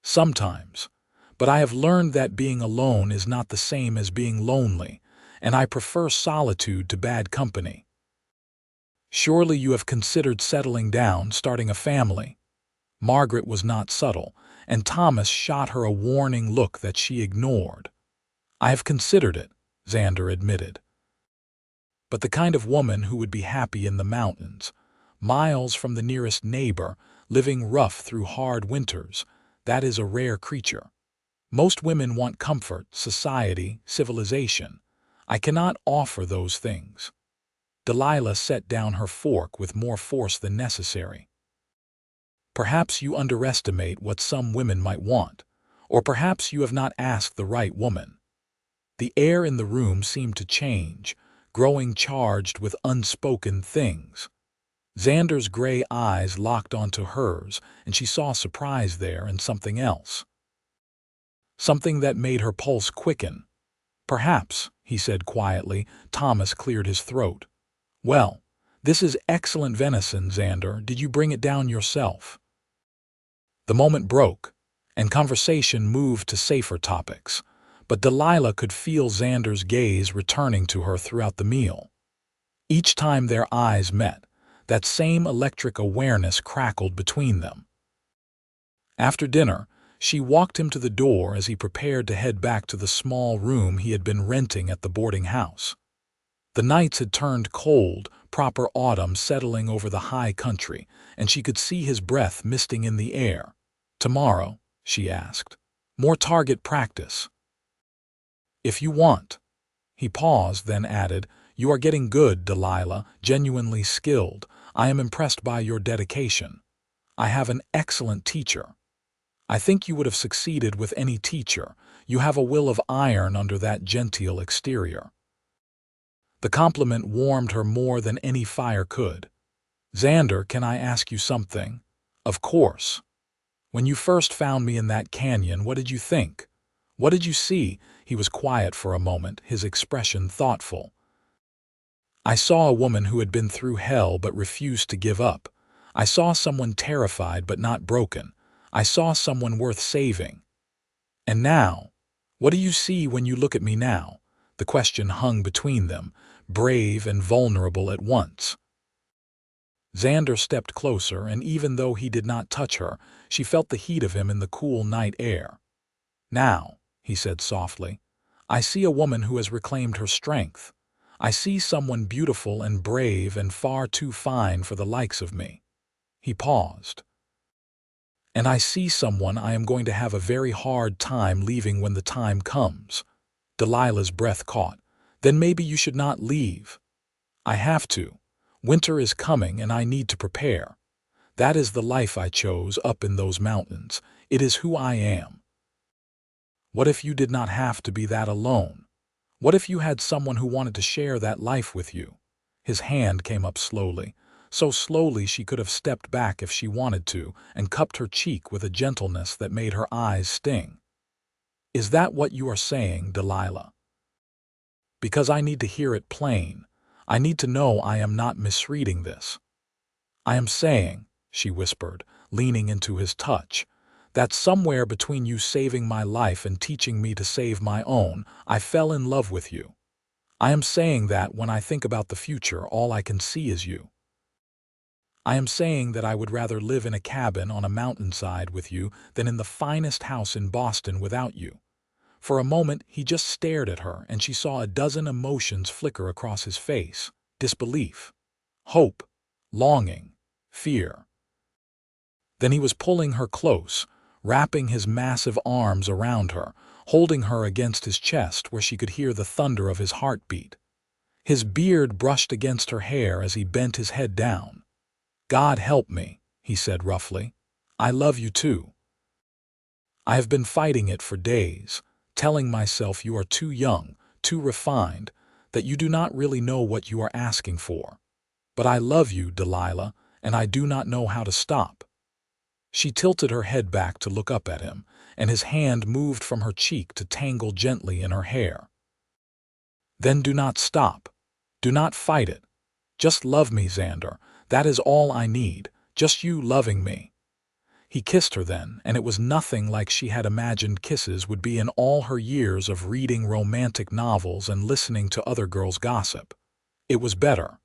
"Sometimes. But I have learned that being alone is not the same as being lonely, and I prefer solitude to bad company." "Surely you have considered settling down, starting a family." Margaret was not subtle, and Thomas shot her a warning look that she ignored. "I have considered it," Xander admitted. "But the kind of woman who would be happy in the mountains, miles from the nearest neighbor, living rough through hard winters, that is a rare creature. Most women want comfort, society, civilization. I cannot offer those things." Delilah set down her fork with more force than necessary. "Perhaps you underestimate what some women might want, or perhaps you have not asked the right woman." The air in the room seemed to change, growing charged with unspoken things. Xander's gray eyes locked onto hers, and she saw surprise there and something else. Something that made her pulse quicken. "Perhaps," he said quietly. Thomas cleared his throat. "Well, this is excellent venison, Xander. Did you bring it down yourself?" The moment broke, and conversation moved to safer topics, but Delilah could feel Xander's gaze returning to her throughout the meal. Each time their eyes met, that same electric awareness crackled between them. After dinner, she walked him to the door as he prepared to head back to the small room he had been renting at the boarding house. The nights had turned cold, proper autumn settling over the high country, and she could see his breath misting in the air. "Tomorrow?" she asked. "More target practice?" "If you want." He paused, then added, "You are getting good, Delilah, genuinely skilled. I am impressed by your dedication. I have an excellent teacher." "I think you would have succeeded with any teacher. You have a will of iron under that genteel exterior." The compliment warmed her more than any fire could. "Xander, can I ask you something?" "Of course." "When you first found me in that canyon, what did you think? What did you see?" He was quiet for a moment, his expression thoughtful. "I saw a woman who had been through hell but refused to give up. I saw someone terrified but not broken. I saw someone worth saving." "And now? What do you see when you look at me now?" The question hung between them, brave and vulnerable at once. Xander stepped closer, and even though he did not touch her, she felt the heat of him in the cool night air. "Now," he said softly, "I see a woman who has reclaimed her strength. I see someone beautiful and brave and far too fine for the likes of me." He paused. "And I see someone I am going to have a very hard time leaving when the time comes." Delilah's breath caught. "Then maybe you should not leave." "I have to. Winter is coming and I need to prepare. That is the life I chose up in those mountains. It is who I am." "What if you did not have to be that alone? What if you had someone who wanted to share that life with you?" His hand came up slowly, so slowly she could have stepped back if she wanted to, and cupped her cheek with a gentleness that made her eyes sting. Is that what you are saying, Delilah? Because I need to hear it plain. I need to know I am not misreading this. I am saying, she whispered, leaning into his touch, that somewhere between you saving my life and teaching me to save my own, I fell in love with you. I am saying that when I think about the future, all I can see is you. I am saying that I would rather live in a cabin on a mountainside with you than in the finest house in Boston without you. For a moment, he just stared at her, and she saw a dozen emotions flicker across his face: disbelief, hope, longing, fear. Then he was pulling her close, wrapping his massive arms around her, holding her against his chest where she could hear the thunder of his heartbeat. His beard brushed against her hair as he bent his head down. "God help me," he said roughly. "I love you too. I have been fighting it for days, telling myself you are too young, too refined, that you do not really know what you are asking for. But I love you, Delilah, and I do not know how to stop." She tilted her head back to look up at him, and his hand moved from her cheek to tangle gently in her hair. "Then do not stop. Do not fight it. Just love me, Xander. That is all I need, just you loving me." He kissed her then, and it was nothing like she had imagined kisses would be in all her years of reading romantic novels and listening to other girls gossip. It was better.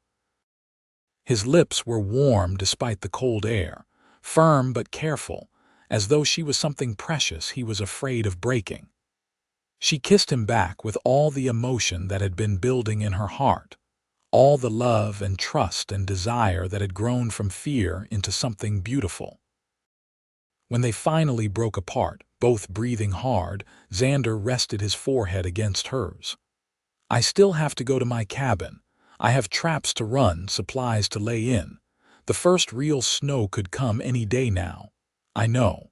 His lips were warm despite the cold air, firm but careful, as though she was something precious he was afraid of breaking. She kissed him back with all the emotion that had been building in her heart, all the love and trust and desire that had grown from fear into something beautiful. When they finally broke apart, both breathing hard, Xander rested his forehead against hers. "I still have to go to my cabin. I have traps to run, supplies to lay in. The first real snow could come any day now. I know.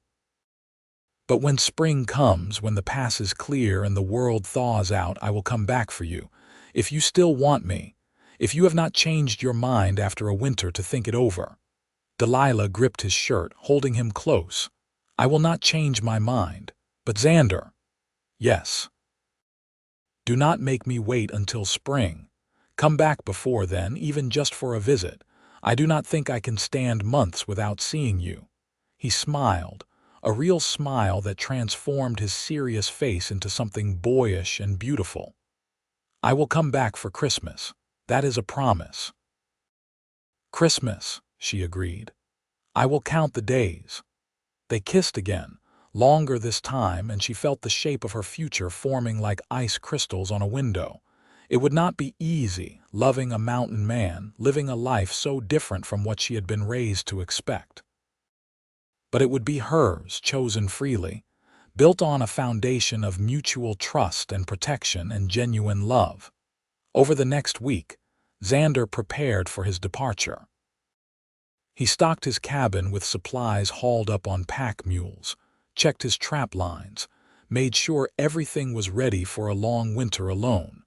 But when spring comes, when the pass is clear and the world thaws out, I will come back for you. If you still want me, if you have not changed your mind after a winter to think it over." Delilah gripped his shirt, holding him close. "I will not change my mind. But Xander." "Yes." "Do not make me wait until spring. Come back before then, even just for a visit. I do not think I can stand months without seeing you." He smiled, a real smile that transformed his serious face into something boyish and beautiful. "I will come back for Christmas. That is a promise." "Christmas," she agreed. "I will count the days." They kissed again, longer this time, and she felt the shape of her future forming like ice crystals on a window. It would not be easy, loving a mountain man, living a life so different from what she had been raised to expect. But it would be hers, chosen freely, built on a foundation of mutual trust and protection and genuine love. Over the next week, Xander prepared for his departure. He stocked his cabin with supplies hauled up on pack mules, checked his trap lines, made sure everything was ready for a long winter alone.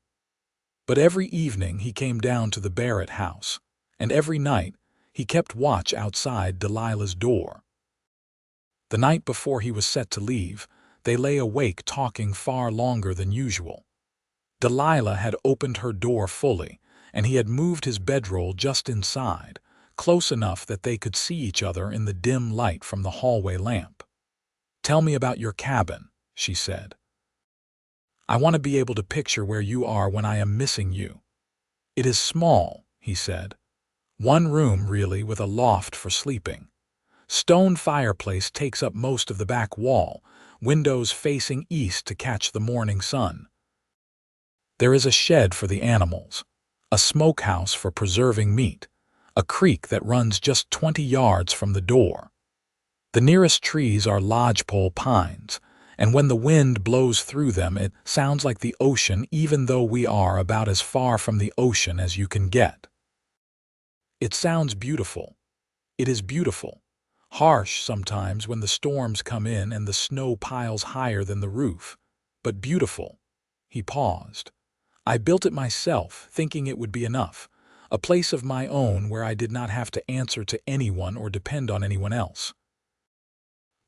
But every evening he came down to the Barrett house, and every night he kept watch outside Delilah's door. The night before he was set to leave, they lay awake talking far longer than usual. Delilah had opened her door fully, and he had moved his bedroll just inside, close enough that they could see each other in the dim light from the hallway lamp. "Tell me about your cabin," she said. "I want to be able to picture where you are when I am missing you." "It is small," he said. "One room, really, with a loft for sleeping. Stone fireplace takes up most of the back wall, windows facing east to catch the morning sun. There is a shed for the animals, a smokehouse for preserving meat, a creek that runs just 20 yards from the door. The nearest trees are lodgepole pines, and when the wind blows through them it sounds like the ocean, even though we are about as far from the ocean as you can get. It sounds beautiful. It is beautiful. Harsh sometimes when the storms come in and the snow piles higher than the roof, but beautiful." He paused. "I built it myself, thinking it would be enough, a place of my own where I did not have to answer to anyone or depend on anyone else.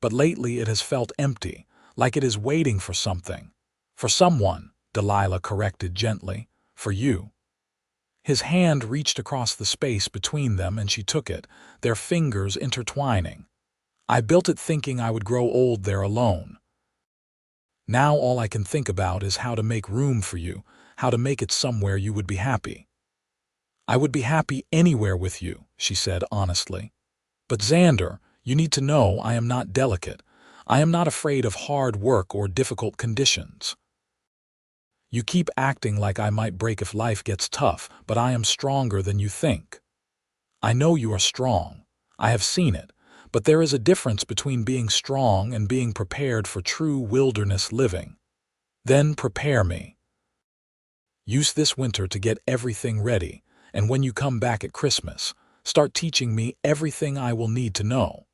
But lately it has felt empty, like it is waiting for something. For someone, Delilah corrected gently. For you. His hand reached across the space between them and she took it, their fingers intertwining. I built it thinking I would grow old there alone. Now all I can think about is how to make room for you, how to make it somewhere you would be happy. I would be happy anywhere with you, she said honestly. But Xander, you need to know I am not delicate. I am not afraid of hard work or difficult conditions. You keep acting like I might break if life gets tough, but I am stronger than you think. I know you are strong. I have seen it. But there is a difference between being strong and being prepared for true wilderness living. Then prepare me. Use this winter to get everything ready, and when you come back at Christmas, start teaching me everything I will need to know.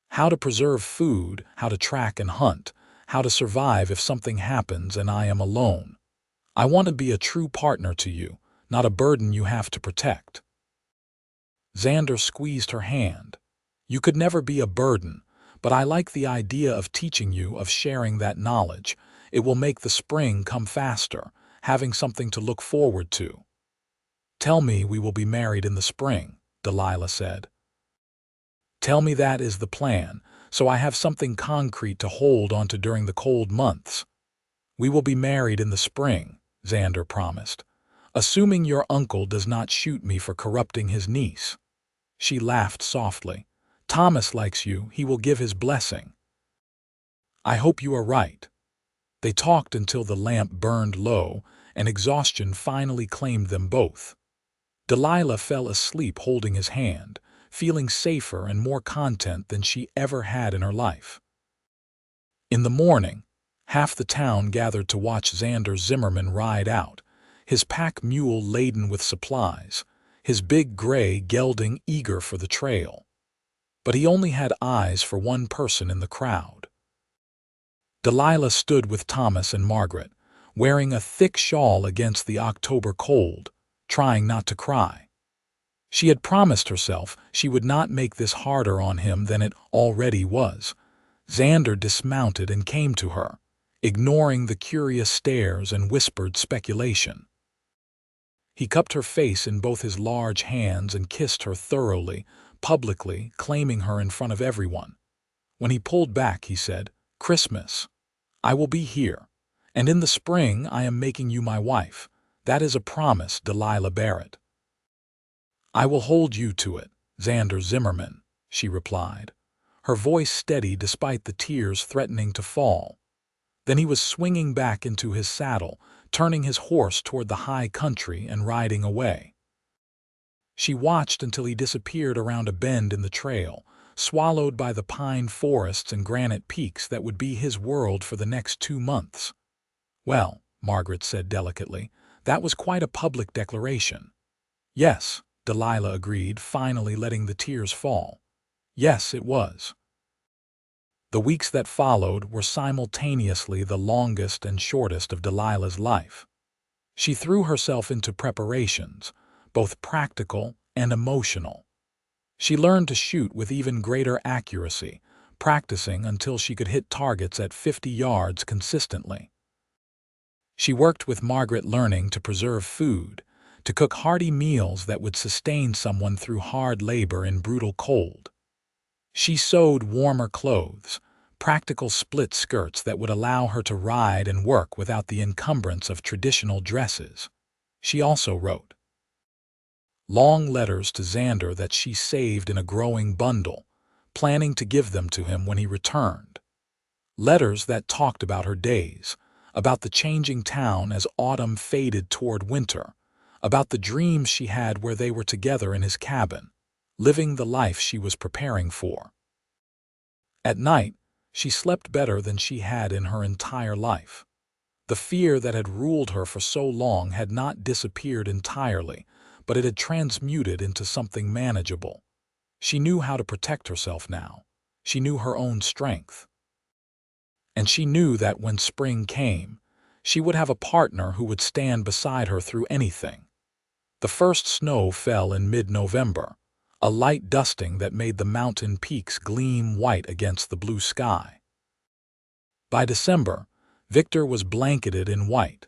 How to preserve food, how to track and hunt, how to survive if something happens and I am alone. I want to be a true partner to you, not a burden you have to protect. Xander squeezed her hand. You could never be a burden, but I like the idea of teaching you, of sharing that knowledge. It will make the spring come faster, having something to look forward to. Tell me we will be married in the spring, Delilah said. Tell me that is the plan, so I have something concrete to hold onto during the cold months. We will be married in the spring, Xander promised, assuming your uncle does not shoot me for corrupting his niece. She laughed softly. Thomas likes you, he will give his blessing. I hope you are right. They talked until the lamp burned low, and exhaustion finally claimed them both. Delilah fell asleep holding his hand, feeling safer and more content than she ever had in her life. In the morning, half the town gathered to watch Xander Zimmerman ride out, his pack mule laden with supplies, his big gray gelding eager for the trail. But he only had eyes for one person in the crowd. Delilah stood with Thomas and Margaret, wearing a thick shawl against the October cold, trying not to cry. She had promised herself she would not make this harder on him than it already was. Xander dismounted and came to her, ignoring the curious stares and whispered speculation. He cupped her face in both his large hands and kissed her thoroughly, publicly, claiming her in front of everyone. When he pulled back, he said, Christmas. I will be here, and in the spring I am making you my wife. That is a promise, Delilah Barrett. I will hold you to it, Xander Zimmerman, she replied, her voice steady despite the tears threatening to fall. Then he was swinging back into his saddle, turning his horse toward the high country and riding away. She watched until he disappeared around a bend in the trail, swallowed by the pine forests and granite peaks that would be his world for the next 2 months. Well, Margaret said delicately, that was quite a public declaration. Yes, Delilah agreed, finally letting the tears fall. Yes, it was. The weeks that followed were simultaneously the longest and shortest of Delilah's life. She threw herself into preparations, both practical and emotional. She learned to shoot with even greater accuracy, practicing until she could hit targets at 50 yards consistently. She worked with Margaret, learning to preserve food, to cook hearty meals that would sustain someone through hard labor in brutal cold. She sewed warmer clothes, practical split skirts that would allow her to ride and work without the encumbrance of traditional dresses. She also wrote long letters to Xander that she saved in a growing bundle, planning to give them to him when he returned. Letters that talked about her days, about the changing town as autumn faded toward winter, about the dreams she had where they were together in his cabin, living the life she was preparing for. At night, she slept better than she had in her entire life. The fear that had ruled her for so long had not disappeared entirely, but it had transmuted into something manageable. She knew how to protect herself now. She knew her own strength. And she knew that when spring came, she would have a partner who would stand beside her through anything. The first snow fell in mid-November, a light dusting that made the mountain peaks gleam white against the blue sky. By December, Victor was blanketed in white.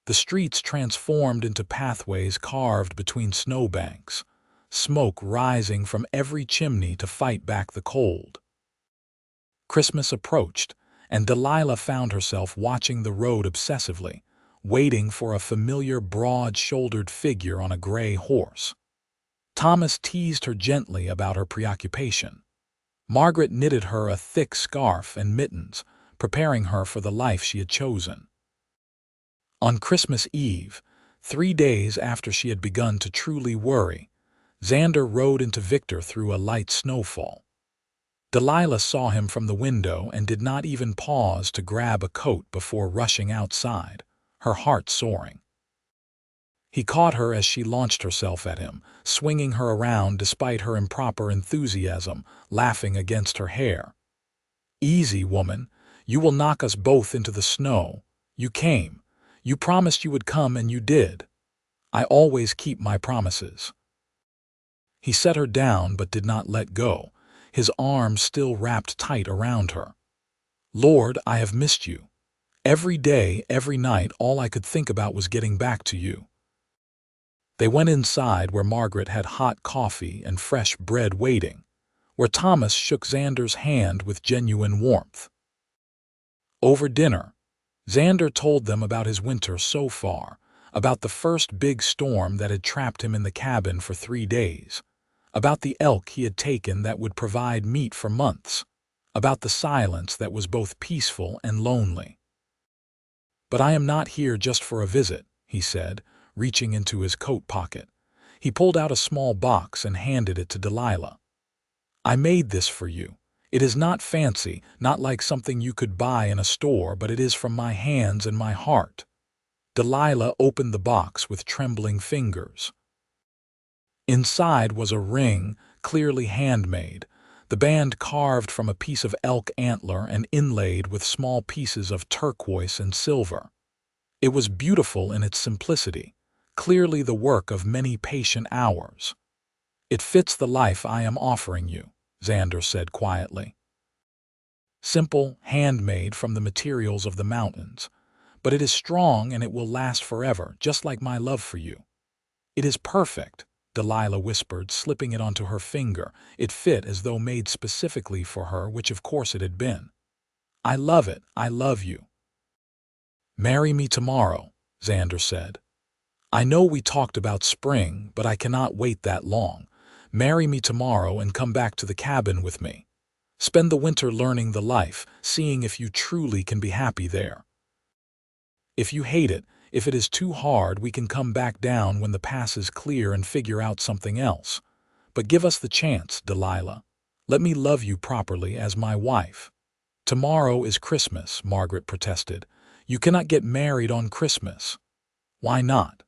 The streets transformed into pathways carved between snowbanks, smoke rising from every chimney to fight back the cold. Christmas approached, and Delilah found herself watching the road obsessively, waiting for a familiar broad-shouldered figure on a gray horse. Thomas teased her gently about her preoccupation. Margaret knitted her a thick scarf and mittens, preparing her for the life she had chosen. On Christmas Eve, 3 days after she had begun to truly worry, Xander rode into Victor through a light snowfall. Delilah saw him from the window and did not even pause to grab a coat before rushing outside, her heart soaring. He caught her as she launched herself at him, swinging her around despite her improper enthusiasm, laughing against her hair. "Easy, woman. You will knock us both into the snow. You came. You promised you would come, and you did. I always keep my promises." He set her down but did not let go, his arms still wrapped tight around her. "Lord, I have missed you. Every day, every night, all I could think about was getting back to you." They went inside where Margaret had hot coffee and fresh bread waiting, where Thomas shook Xander's hand with genuine warmth. Over dinner, Xander told them about his winter so far, about the first big storm that had trapped him in the cabin for 3 days, about the elk he had taken that would provide meat for months, about the silence that was both peaceful and lonely. "But I am not here just for a visit," he said, reaching into his coat pocket. He pulled out a small box and handed it to Delilah. "I made this for you. It is not fancy, not like something you could buy in a store, but it is from my hands and my heart." Delilah opened the box with trembling fingers. Inside was a ring, clearly handmade, the band carved from a piece of elk antler and inlaid with small pieces of turquoise and silver. It was beautiful in its simplicity, clearly the work of many patient hours. "It fits the life I am offering you," Xander said quietly. "Simple, handmade from the materials of the mountains, but it is strong and it will last forever, just like my love for you." "It is perfect," Delilah whispered, slipping it onto her finger. It fit as though made specifically for her, which of course it had been. "I love it, I love you." "Marry me tomorrow," Xander said. "I know we talked about spring, but I cannot wait that long. Marry me tomorrow and come back to the cabin with me. Spend the winter learning the life, seeing if you truly can be happy there. If you hate it, if it is too hard, we can come back down when the pass is clear and figure out something else. But give us the chance, Delilah. Let me love you properly as my wife." "Tomorrow is Christmas," Margaret protested. "You cannot get married on Christmas." "Why not?"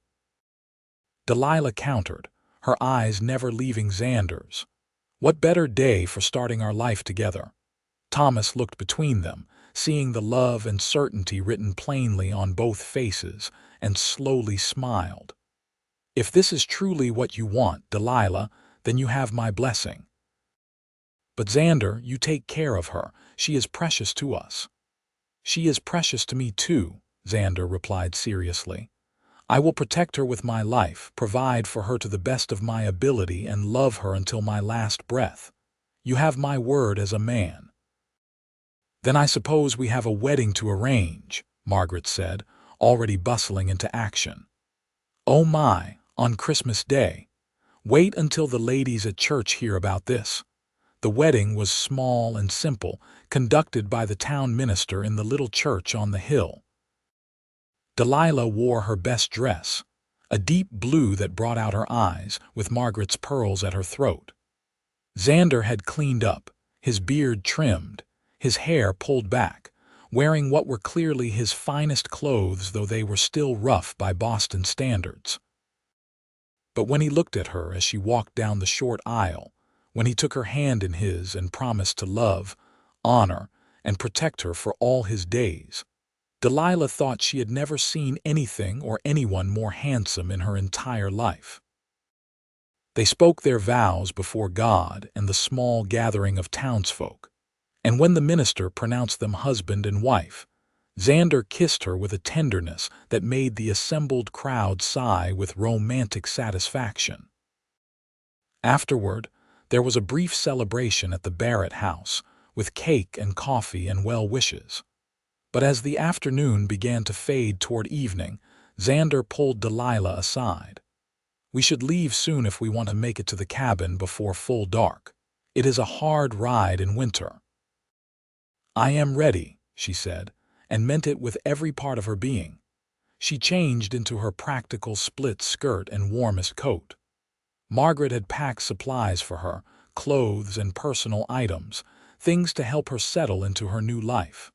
Delilah countered, her eyes never leaving Xander's. "What better day for starting our life together?" Thomas looked between them, seeing the love and certainty written plainly on both faces, and slowly smiled. "If this is truly what you want, Delilah, then you have my blessing." "But Xander, you take care of her. She is precious to us." "She is precious to me too," Xander replied seriously. "I will protect her with my life, provide for her to the best of my ability, and love her until my last breath. You have my word as a man." "Then I suppose we have a wedding to arrange," Margaret said, already bustling into action. "Oh my, on Christmas Day. Wait until the ladies at church hear about this." The wedding was small and simple, conducted by the town minister in the little church on the hill. Delilah wore her best dress, a deep blue that brought out her eyes, with Margaret's pearls at her throat. Xander had cleaned up, his beard trimmed, his hair pulled back, wearing what were clearly his finest clothes, though they were still rough by Boston standards. But when he looked at her as she walked down the short aisle, when he took her hand in his and promised to love, honor, and protect her for all his days, Delilah thought she had never seen anything or anyone more handsome in her entire life. They spoke their vows before God and the small gathering of townsfolk, And when the minister pronounced them husband and wife, Xander kissed her with a tenderness that made the assembled crowd sigh with romantic satisfaction. Afterward, there was a brief celebration at the Barrett house, with cake and coffee and well wishes. But as the afternoon began to fade toward evening, Xander pulled Delilah aside. "We should leave soon if we want to make it to the cabin before full dark. It is a hard ride in winter." "I am ready," she said, and meant it with every part of her being. She changed into her practical split skirt and warmest coat. Margaret had packed supplies for her, clothes and personal items, things to help her settle into her new life.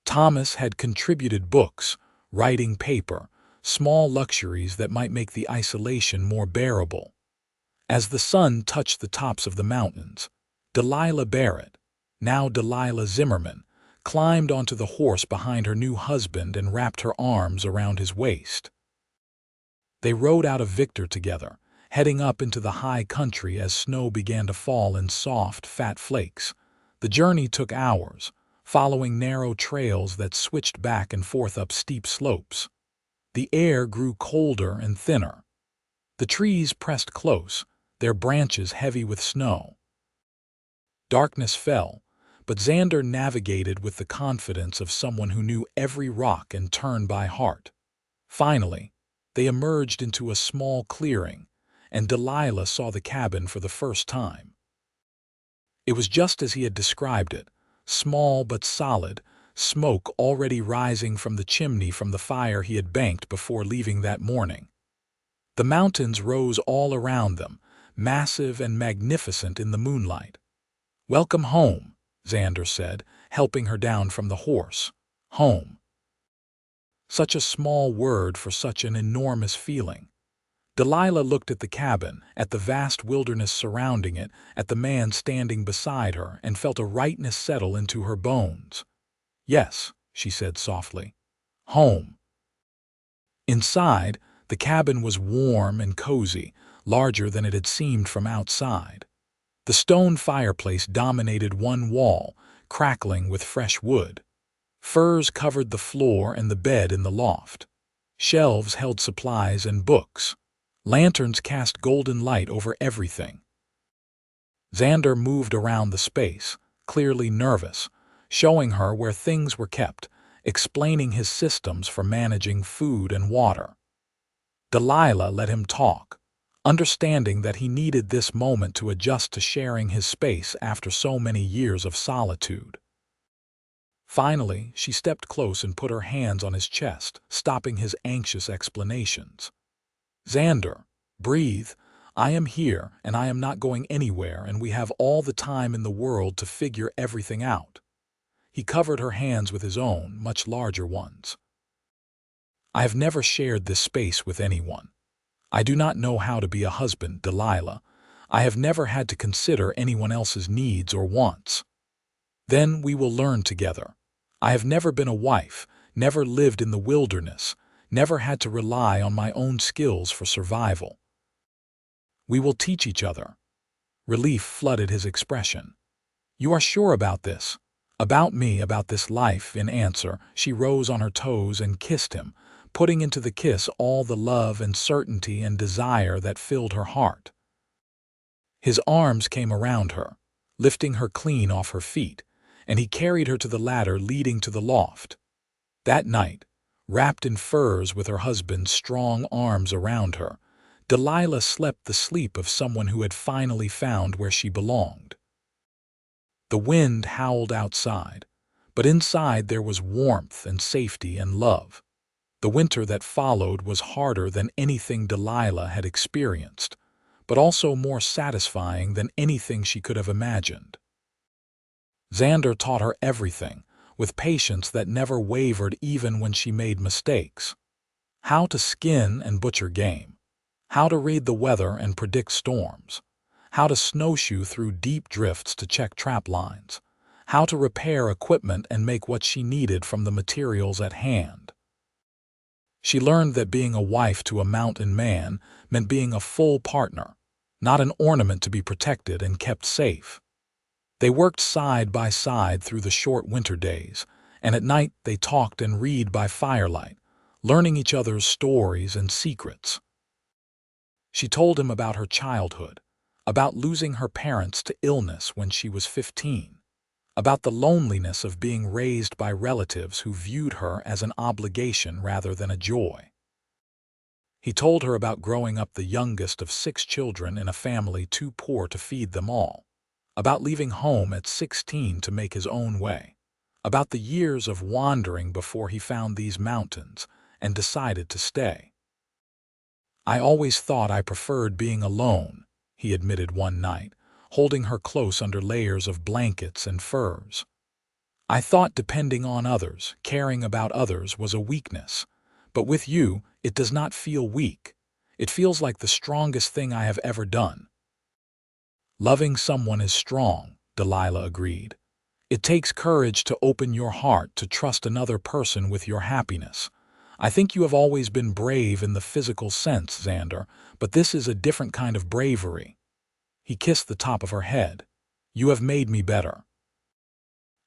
Thomas had contributed books, writing paper, small luxuries that might make the isolation more bearable. As the sun touched the tops of the mountains, Delilah Barrett, now Delilah Zimmerman, climbed onto the horse behind her new husband and wrapped her arms around his waist. They rode out of Victor together, heading up into the high country as snow began to fall in soft, fat flakes. The journey took hours, following narrow trails that switched back and forth up steep slopes. The air grew colder and thinner. The trees pressed close, their branches heavy with snow. Darkness fell, but Xander navigated with the confidence of someone who knew every rock and turn by heart. Finally, they emerged into a small clearing, and Delilah saw the cabin for the first time. It was just as he had described it, small but solid, smoke already rising from the chimney from the fire he had banked before leaving that morning. The mountains rose all around them, massive and magnificent in the moonlight. "Welcome home," Xander said, helping her down from the horse. Home. Such a small word for such an enormous feeling. Delilah looked at the cabin, at the vast wilderness surrounding it, at the man standing beside her, and felt a rightness settle into her bones. "Yes," she said softly. "Home." Inside, the cabin was warm and cozy, larger than it had seemed from outside. The stone fireplace dominated one wall, crackling with fresh wood. Furs covered the floor and the bed in the loft. Shelves held supplies and books. Lanterns cast golden light over everything. Xander moved around the space, clearly nervous, showing her where things were kept, explaining his systems for managing food and water. Delilah let him talk, understanding that he needed this moment to adjust to sharing his space after so many years of solitude. Finally, she stepped close and put her hands on his chest, stopping his anxious explanations. "Xander, breathe. I am here, and I am not going anywhere, and we have all the time in the world to figure everything out." He covered her hands with his own, much larger ones. "I have never shared this space with anyone. I do not know how to be a husband, Delilah. I have never had to consider anyone else's needs or wants. Then we will learn together. I have never been a wife, never lived in the wilderness, never had to rely on my own skills for survival. We will teach each other." Relief flooded his expression. "You are sure about this? About me, about this life?" In answer, she rose on her toes and kissed him, putting into the kiss all the love and certainty and desire that filled her heart. His arms came around her, lifting her clean off her feet, and he carried her to the ladder leading to the loft. That night, wrapped in furs with her husband's strong arms around her, Delilah slept the sleep of someone who had finally found where she belonged. The wind howled outside, but inside there was warmth and safety and love. The winter that followed was harder than anything Delilah had experienced, but also more satisfying than anything she could have imagined. Xander taught her everything, with patience that never wavered even when she made mistakes. How to skin and butcher game. How to read the weather and predict storms. How to snowshoe through deep drifts to check trap lines. How to repair equipment and make what she needed from the materials at hand. She learned that being a wife to a mountain man meant being a full partner, not an ornament to be protected and kept safe. They worked side by side through the short winter days, and at night they talked and read by firelight, learning each other's stories and secrets. She told him about her childhood, about losing her parents to illness when she was 15, about the loneliness of being raised by relatives who viewed her as an obligation rather than a joy. He told her about growing up the youngest of 6 children in a family too poor to feed them all, about leaving home at 16 to make his own way, about the years of wandering before he found these mountains and decided to stay. "I always thought I preferred being alone," he admitted one night, holding her close under layers of blankets and furs. "I thought depending on others, caring about others was a weakness. But with you, it does not feel weak. It feels like the strongest thing I have ever done." "Loving someone is strong," Delilah agreed. "It takes courage to open your heart to trust another person with your happiness. I think you have always been brave in the physical sense, Xander, but this is a different kind of bravery." He kissed the top of her head. "You have made me better.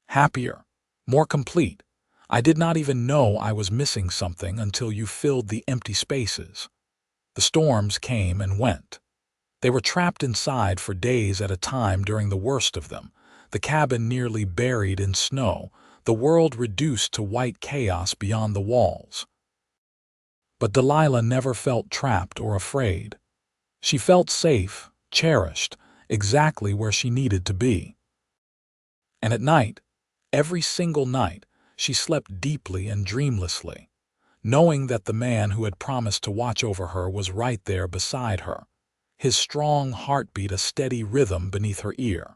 Happier. More complete. I did not even know I was missing something until you filled the empty spaces." The storms came and went. They were trapped inside for days at a time during the worst of them, the cabin nearly buried in snow, the world reduced to white chaos beyond the walls. But Delilah never felt trapped or afraid. She felt safe, cherished, exactly where she needed to be. And at night, every single night, she slept deeply and dreamlessly, knowing that the man who had promised to watch over her was right there beside her, his strong heartbeat a steady rhythm beneath her ear.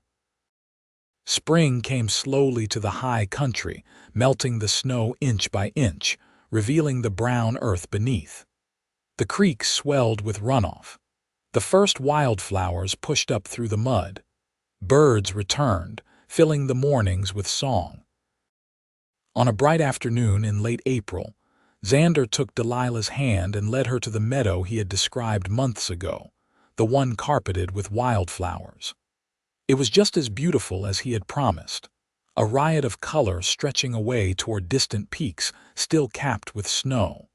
Spring came slowly to the high country, melting the snow inch by inch, revealing the brown earth beneath. The creek swelled with runoff. The first wildflowers pushed up through the mud. Birds returned, filling the mornings with song. On a bright afternoon in late April, Xander took Delilah's hand and led her to the meadow he had described months ago, the one carpeted with wildflowers. It was just as beautiful as he had promised, a riot of color stretching away toward distant peaks still capped with snow.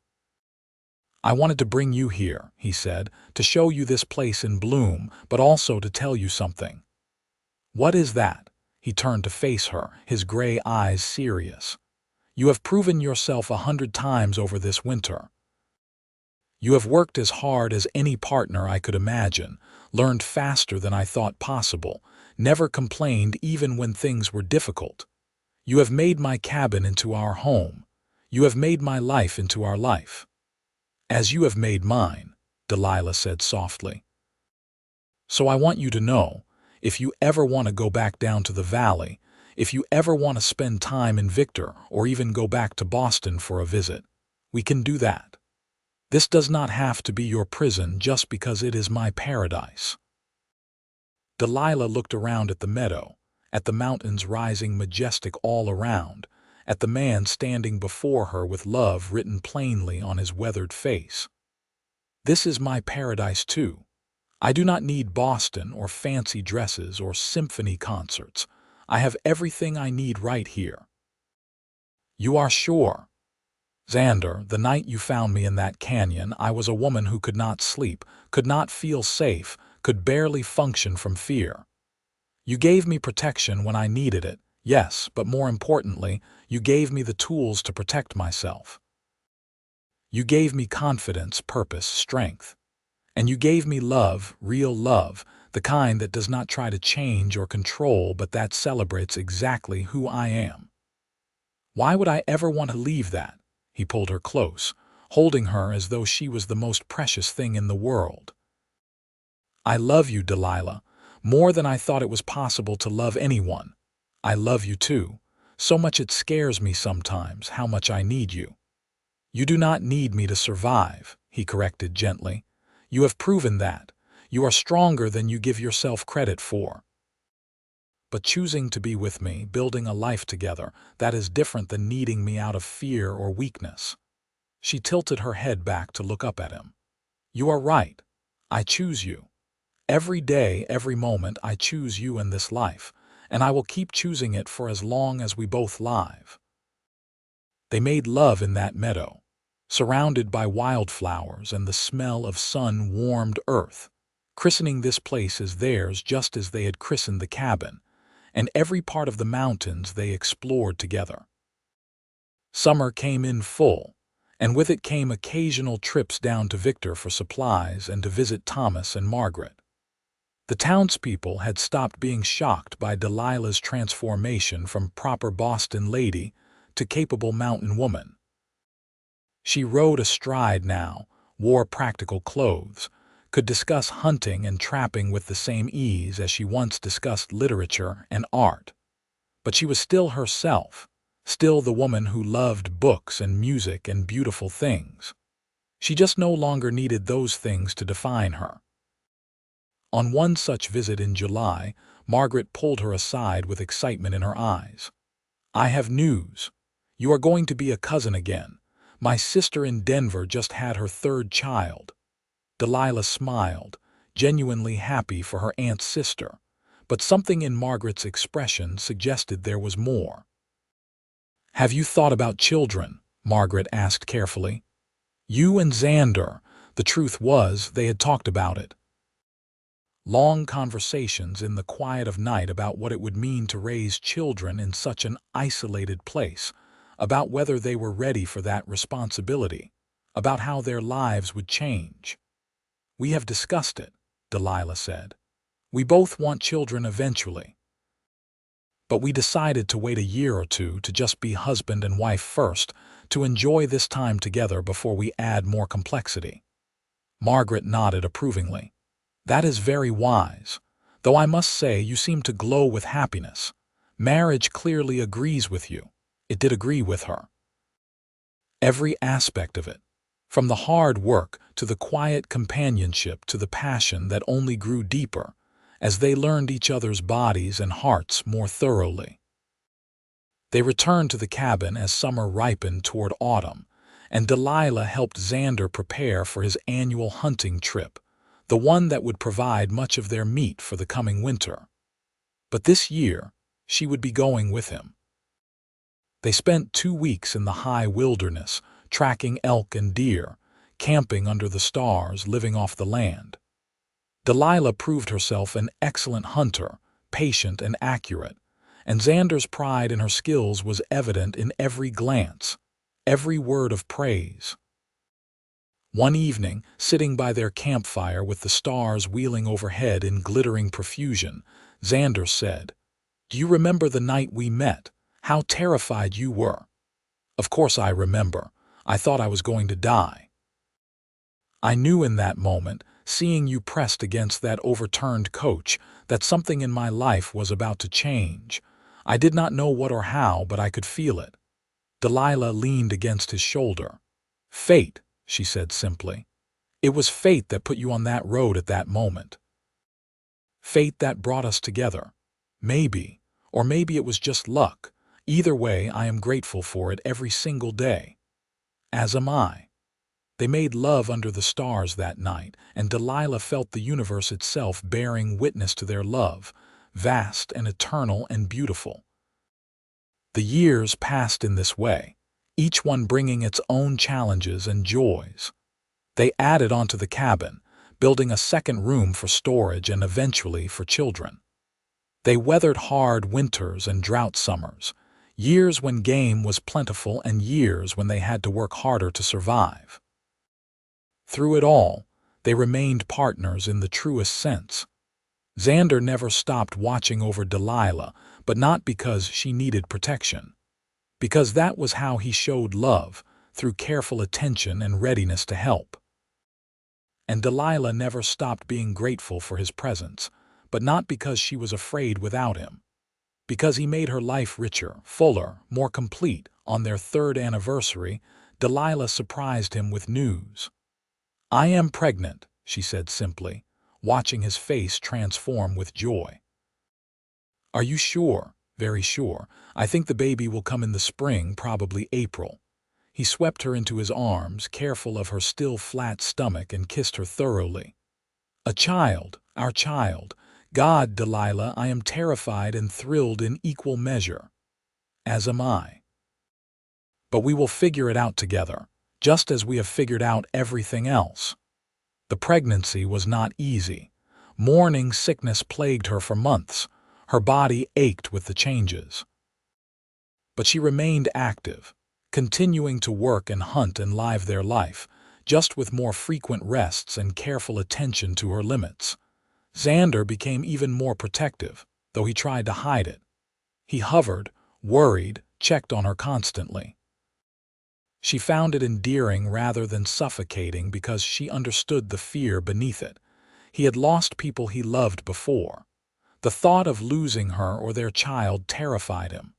"I wanted to bring you here," he said, "to show you this place in bloom, but also to tell you something." "What is that?" He turned to face her, his gray eyes serious. "You have proven yourself 100 times over this winter. You have worked as hard as any partner I could imagine, learned faster than I thought possible, never complained even when things were difficult. You have made my cabin into our home. You have made my life into our life." "As you have made mine," Delilah said softly. "So I want you to know, if you ever want to go back down to the valley, if you ever want to spend time in Victor or even go back to Boston for a visit, we can do that. This does not have to be your prison just because it is my paradise." Delilah looked around at the meadow, at the mountains rising majestic all around, at the man standing before her with love written plainly on his weathered face. "This is my paradise too. I do not need Boston or fancy dresses or symphony concerts. I have everything I need right here." "You are sure?" "Xander, the night you found me in that canyon, I was a woman who could not sleep, could not feel safe, could barely function from fear. You gave me protection when I needed it, yes, but more importantly, you gave me the tools to protect myself. You gave me confidence, purpose, strength. And you gave me love, real love, the kind that does not try to change or control but that celebrates exactly who I am. Why would I ever want to leave that?" He pulled her close, holding her as though she was the most precious thing in the world. "I love you, Delilah, more than I thought it was possible to love anyone. I love you too, so much it scares me sometimes how much I need you." "You do not need me to survive," he corrected gently. "You have proven that. You are stronger than you give yourself credit for. But choosing to be with me, building a life together, that is different than needing me out of fear or weakness." She tilted her head back to look up at him. "You are right. I choose you. Every day, every moment, I choose you in this life, and I will keep choosing it for as long as we both live." They made love in that meadow, surrounded by wildflowers and the smell of sun-warmed earth, christening this place as theirs just as they had christened the cabin, and every part of the mountains they explored together. Summer came in full, and with it came occasional trips down to Victor for supplies and to visit Thomas and Margaret. The townspeople had stopped being shocked by Delilah's transformation from proper Boston lady to capable mountain woman. She rode astride now, wore practical clothes, could discuss hunting and trapping with the same ease as she once discussed literature and art. But she was still herself, still the woman who loved books and music and beautiful things. She just no longer needed those things to define her. On one such visit in July, Margaret pulled her aside with excitement in her eyes. "I have news. You are going to be a cousin again. My sister in Denver just had her third child." Delilah smiled, genuinely happy for her aunt's sister, but something in Margaret's expression suggested there was more. "Have you thought about children?" Margaret asked carefully. "You and Xander." The truth was, they had talked about it. Long conversations in the quiet of night about what it would mean to raise children in such an isolated place, about whether they were ready for that responsibility, about how their lives would change. "We have discussed it," Delilah said. "We both want children eventually. But we decided to wait a year or two to just be husband and wife first, to enjoy this time together before we add more complexity." Margaret nodded approvingly. "That is very wise, though I must say you seem to glow with happiness. Marriage clearly agrees with you." It did agree with her. Every aspect of it, from the hard work to the quiet companionship to the passion that only grew deeper as they learned each other's bodies and hearts more thoroughly. They returned to the cabin as summer ripened toward autumn, and Delilah helped Xander prepare for his annual hunting trip, the one that would provide much of their meat for the coming winter. But this year, she would be going with him. They spent 2 weeks in the high wilderness, tracking elk and deer, camping under the stars, living off the land. Delilah proved herself an excellent hunter, patient and accurate, and Xander's pride in her skills was evident in every glance, every word of praise. One evening, sitting by their campfire with the stars wheeling overhead in glittering profusion, Xander said, "Do you remember the night we met? How terrified you were." "Of course I remember. I thought I was going to die. I knew in that moment, seeing you pressed against that overturned coach, that something in my life was about to change. I did not know what or how, but I could feel it." Delilah leaned against his shoulder. "Fate," she said simply. "It was fate that put you on that road at that moment. Fate that brought us together. Maybe, or maybe it was just luck. Either way, I am grateful for it every single day. As am I." They made love under the stars that night, and Delilah felt the universe itself bearing witness to their love, vast and eternal and beautiful. The years passed in this way, each one bringing its own challenges and joys. They added onto the cabin, building a second room for storage and eventually for children. They weathered hard winters and drought summers, years when game was plentiful and years when they had to work harder to survive. Through it all, they remained partners in the truest sense. Xander never stopped watching over Delilah, but not because she needed protection. Because that was how he showed love, through careful attention and readiness to help. And Delilah never stopped being grateful for his presence, but not because she was afraid without him. Because he made her life richer, fuller, more complete. On their 3rd anniversary, Delilah surprised him with news. "I am pregnant," she said simply, watching his face transform with joy. "Are you sure?" "Very sure. I think the baby will come in the spring, probably April." He swept her into his arms, careful of her still flat stomach, and kissed her thoroughly. "A child, our child. God, Delilah, I am terrified and thrilled in equal measure. As am I. But we will figure it out together, just as we have figured out everything else. The pregnancy was not easy. Morning sickness plagued her for months. Her body ached with the changes. But she remained active, continuing to work and hunt and live their life, just with more frequent rests and careful attention to her limits. Xander became even more protective, though he tried to hide it. He hovered, worried, checked on her constantly. She found it endearing rather than suffocating because she understood the fear beneath it. He had lost people he loved before. The thought of losing her or their child terrified him.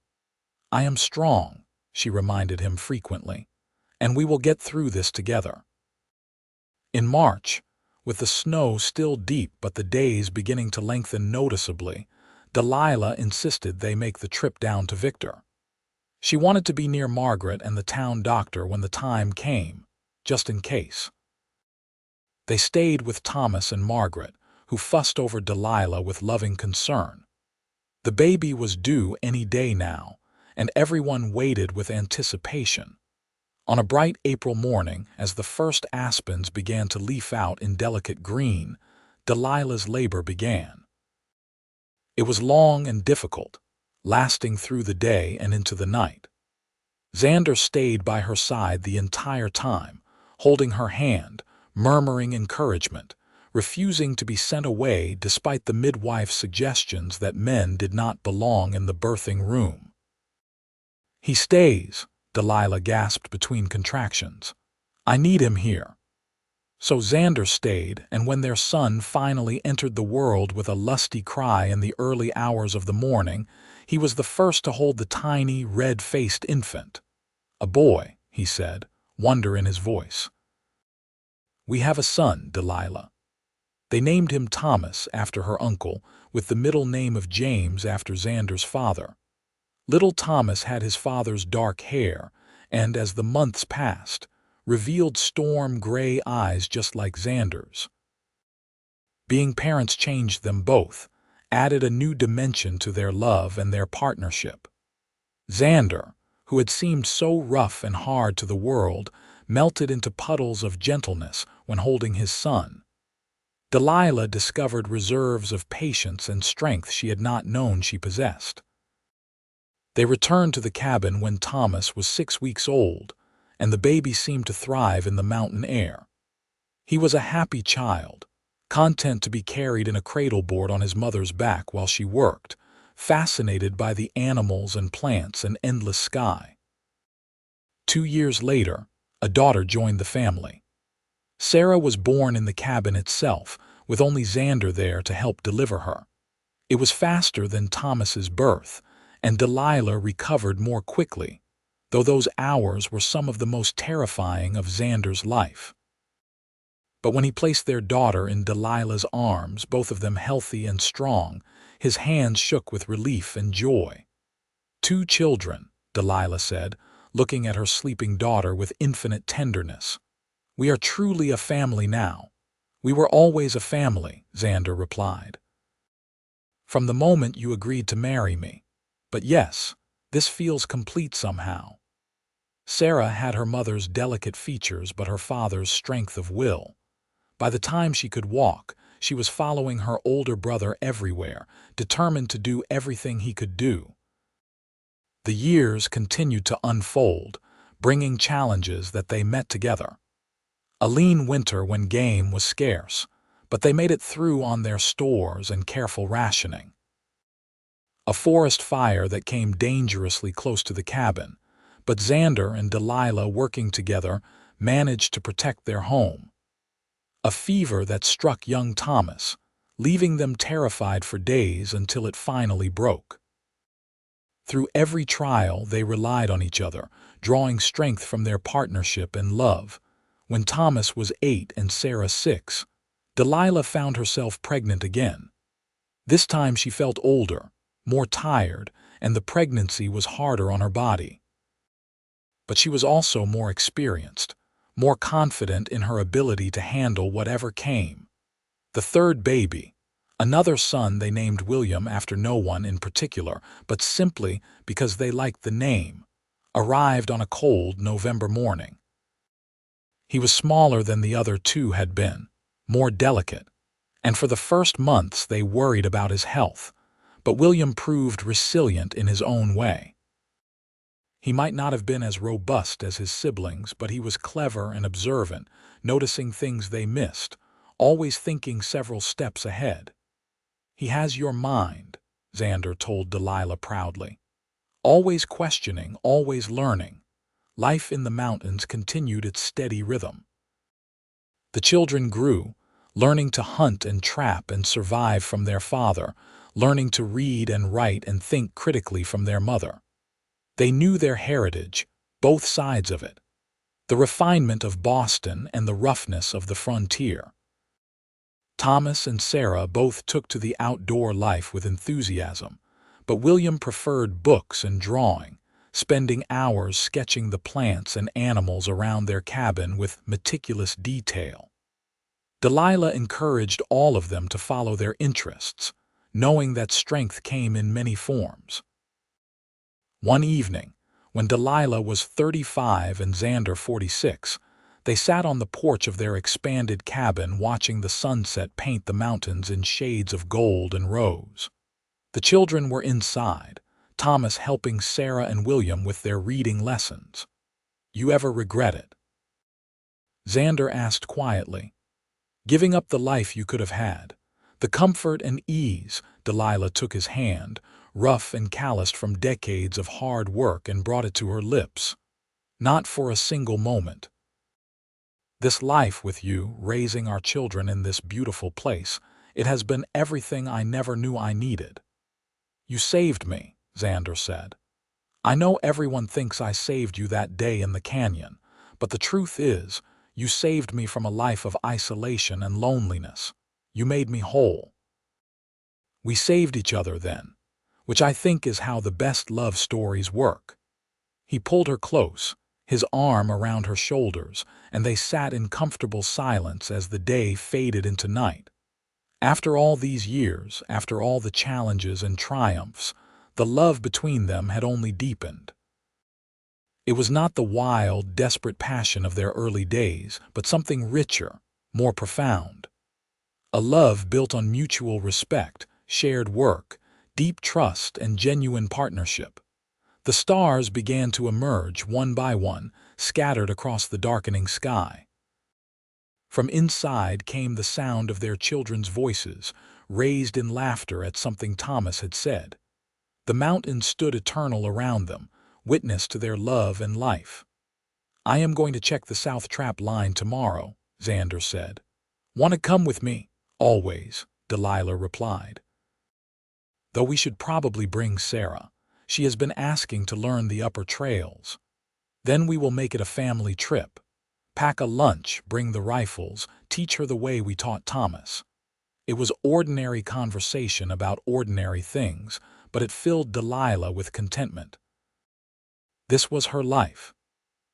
I am strong, she reminded him frequently, and we will get through this together. In March, with the snow still deep but the days beginning to lengthen noticeably, Delilah insisted they make the trip down to Victor. She wanted to be near Margaret and the town doctor when the time came, just in case. They stayed with Thomas and Margaret, who fussed over Delilah with loving concern. The baby was due any day now, and everyone waited with anticipation. On a bright April morning, as the first aspens began to leaf out in delicate green, Delilah's labor began. It was long and difficult, lasting through the day and into the night. Xander stayed by her side the entire time, holding her hand, murmuring encouragement, refusing to be sent away despite the midwife's suggestions that men did not belong in the birthing room. He stays, Delilah gasped between contractions. I need him here. So Xander stayed, and when their son finally entered the world with a lusty cry in the early hours of the morning, he was the first to hold the tiny, red-faced infant. A boy, he said, wonder in his voice. We have a son, Delilah. They named him Thomas after her uncle, with the middle name of James after Xander's father. Little Thomas had his father's dark hair, and as the months passed, revealed storm-gray eyes just like Xander's. Being parents changed them both, added a new dimension to their love and their partnership. Xander, who had seemed so rough and hard to the world, melted into puddles of gentleness when holding his son. Delilah discovered reserves of patience and strength she had not known she possessed. They returned to the cabin when Thomas was 6 weeks old, and the baby seemed to thrive in the mountain air. He was a happy child, content to be carried in a cradleboard on his mother's back while she worked, fascinated by the animals and plants and endless sky. 2 years later, a daughter joined the family. Sarah was born in the cabin itself, with only Xander there to help deliver her. It was faster than Thomas's birth, and Delilah recovered more quickly, though those hours were some of the most terrifying of Xander's life. But when he placed their daughter in Delilah's arms, both of them healthy and strong, his hands shook with relief and joy. 2 children, Delilah said, looking at her sleeping daughter with infinite tenderness. We are truly a family now. We were always a family, Xander replied. From the moment you agreed to marry me. But yes, this feels complete somehow. Sarah had her mother's delicate features but her father's strength of will. By the time she could walk, she was following her older brother everywhere, determined to do everything he could do. The years continued to unfold, bringing challenges that they met together. A lean winter when game was scarce, but they made it through on their stores and careful rationing. A forest fire that came dangerously close to the cabin, but Xander and Delilah, working together, managed to protect their home. A fever that struck young Thomas, leaving them terrified for days until it finally broke. Through every trial, they relied on each other, drawing strength from their partnership and love. When Thomas was 8 and Sarah 6, Delilah found herself pregnant again. This time she felt older, more tired, and the pregnancy was harder on her body. But she was also more experienced, more confident in her ability to handle whatever came. The third baby, Another son they named William after no one in particular, but simply because they liked the name, arrived on a cold November morning. He was smaller than the other two had been, more delicate, and for the first months they worried about his health, but William proved resilient in his own way. He might not have been as robust as his siblings, but he was clever and observant, noticing things they missed, always thinking several steps ahead. "He has your mind," Xander told Delilah proudly. "Always questioning, always learning." Life in the mountains continued its steady rhythm. The children grew, learning to hunt and trap and survive from their father, learning to read and write and think critically from their mother. They knew their heritage, both sides of it, the refinement of Boston and the roughness of the frontier. Thomas and Sarah both took to the outdoor life with enthusiasm, but William preferred books and drawing, spending hours sketching the plants and animals around their cabin with meticulous detail. Delilah encouraged all of them to follow their interests, knowing that strength came in many forms. One evening, when Delilah was 35 and Xander 46, they sat on the porch of their expanded cabin watching the sunset paint the mountains in shades of gold and rose. The children were inside, Thomas helping Sarah and William with their reading lessons. "You ever regret it?" Xander asked quietly. "Giving up the life you could have had, the comfort and ease." Delilah took his hand, rough and calloused from decades of hard work, and brought it to her lips. "Not for a single moment. This life with you, raising our children in this beautiful place, it has been everything I never knew I needed." "You saved me," Xander said. "I know everyone thinks I saved you that day in the canyon, but the truth is, you saved me from a life of isolation and loneliness. You made me whole." We saved each other then, which I think is how the best love stories work. He pulled her close, his arm around her shoulders, and they sat in comfortable silence as the day faded into night. After all these years, after all the challenges and triumphs, the love between them had only deepened. It was not the wild, desperate passion of their early days, but something richer, more profound. A love built on mutual respect, shared work, deep trust, and genuine partnership. The stars began to emerge one by one, scattered across the darkening sky. From inside came the sound of their children's voices, raised in laughter at something Thomas had said. The mountains stood eternal around them, witness to their love and life. "I am going to check the South Trap line tomorrow," Xander said. "Want to come with me?" "Always," Delilah replied. "Though we should probably bring Sarah. She has been asking to learn the upper trails. Then we will make it a family trip. Pack a lunch, bring the rifles, teach her the way we taught Thomas." It was ordinary conversation about ordinary things, but it filled Delilah with contentment. This was her life.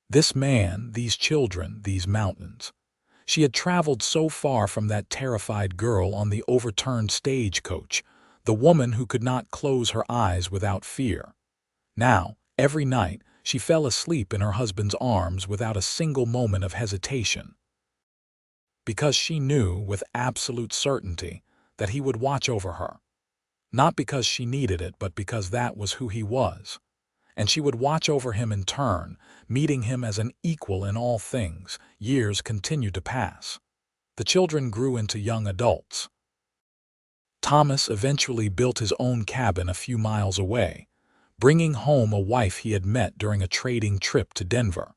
This man, these children, these mountains. She had traveled so far from that terrified girl on the overturned stagecoach, the woman who could not close her eyes without fear. Now, every night, she fell asleep in her husband's arms without a single moment of hesitation. Because she knew with absolute certainty that he would watch over her. Not because she needed it, but because that was who he was. And she would watch over him in turn, meeting him as an equal in all things. Years continued to pass. The children grew into young adults. Thomas eventually built his own cabin a few miles away, bringing home a wife he had met during a trading trip to Denver.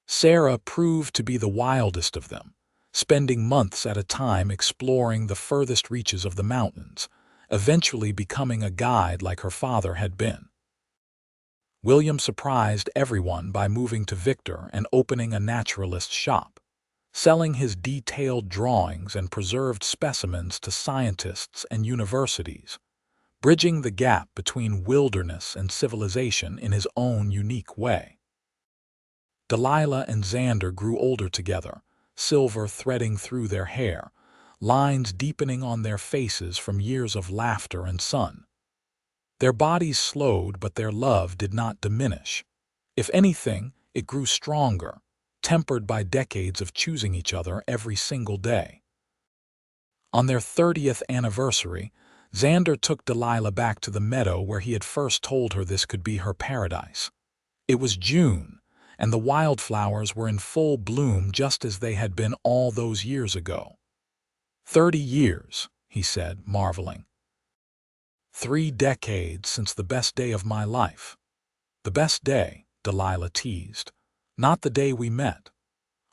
Sarah proved to be the wildest of them, spending months at a time exploring the furthest reaches of the mountains, eventually becoming a guide like her father had been. William surprised everyone by moving to Victor and opening a naturalist shop, selling his detailed drawings and preserved specimens to scientists and universities, bridging the gap between wilderness and civilization in his own unique way. Delilah and Xander grew older together, silver threading through their hair, lines deepening on their faces from years of laughter and sun. Their bodies slowed, but their love did not diminish. If anything, it grew stronger, tempered by decades of choosing each other every single day. On their 30th anniversary, Xander took Delilah back to the meadow where he had first told her this could be her paradise. It was June, and the wildflowers were in full bloom just as they had been all those years ago. 30 years, he said, marveling. 3 decades since the best day of my life. The best day, Delilah teased. Not the day we met,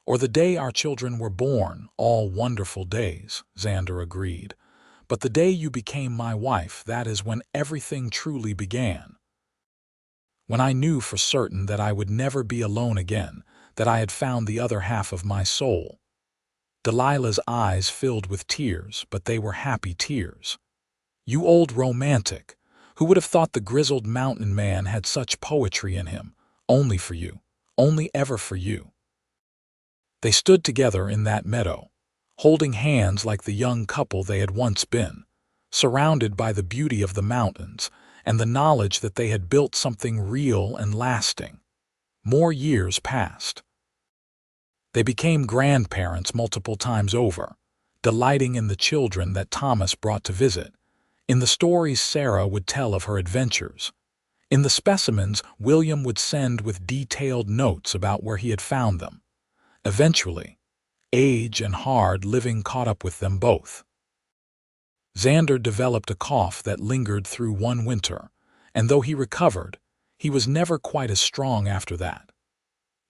or the day our children were born, all wonderful days, Xander agreed. But the day you became my wife, that is when everything truly began. When I knew for certain that I would never be alone again, that I had found the other half of my soul. Delilah's eyes filled with tears, but they were happy tears. You old romantic, who would have thought the grizzled mountain man had such poetry in him? Only for you, only ever for you. They stood together in that meadow, holding hands like the young couple they had once been, surrounded by the beauty of the mountains and the knowledge that they had built something real and lasting. More years passed. They became grandparents multiple times over, delighting in the children that Thomas brought to visit, in the stories Sarah would tell of her adventures, in the specimens William would send with detailed notes about where he had found them. Eventually, age and hard living caught up with them both. Xander developed a cough that lingered through one winter, and though he recovered, he was never quite as strong after that.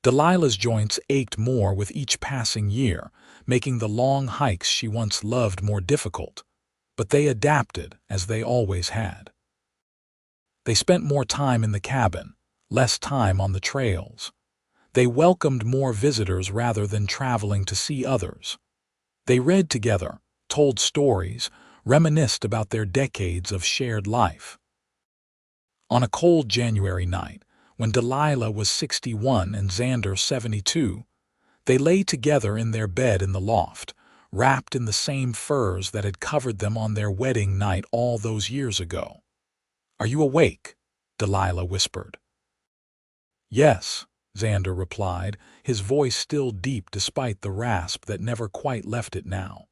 Delilah's joints ached more with each passing year, making the long hikes she once loved more difficult, but they adapted as they always had. They spent more time in the cabin, less time on the trails. They welcomed more visitors rather than traveling to see others. They read together, told stories, reminisced about their decades of shared life. On a cold January night, when Delilah was 61 and Xander 72, they lay together in their bed in the loft, wrapped in the same furs that had covered them on their wedding night all those years ago. "Are you awake?" Delilah whispered. "Yes," Xander replied, his voice still deep despite the rasp that never quite left it now.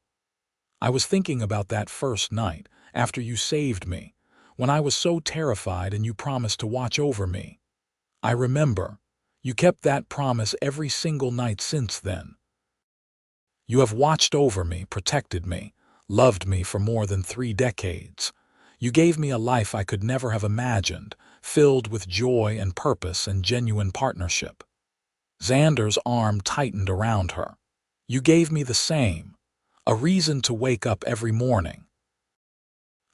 "I was thinking about that first night, after you saved me, when I was so terrified and you promised to watch over me. I remember. You kept that promise every single night since then. You have watched over me, protected me, loved me for more than 3 decades. You gave me a life I could never have imagined, filled with joy and purpose and genuine partnership." Xander's arm tightened around her. "You gave me the same, a reason to wake up every morning.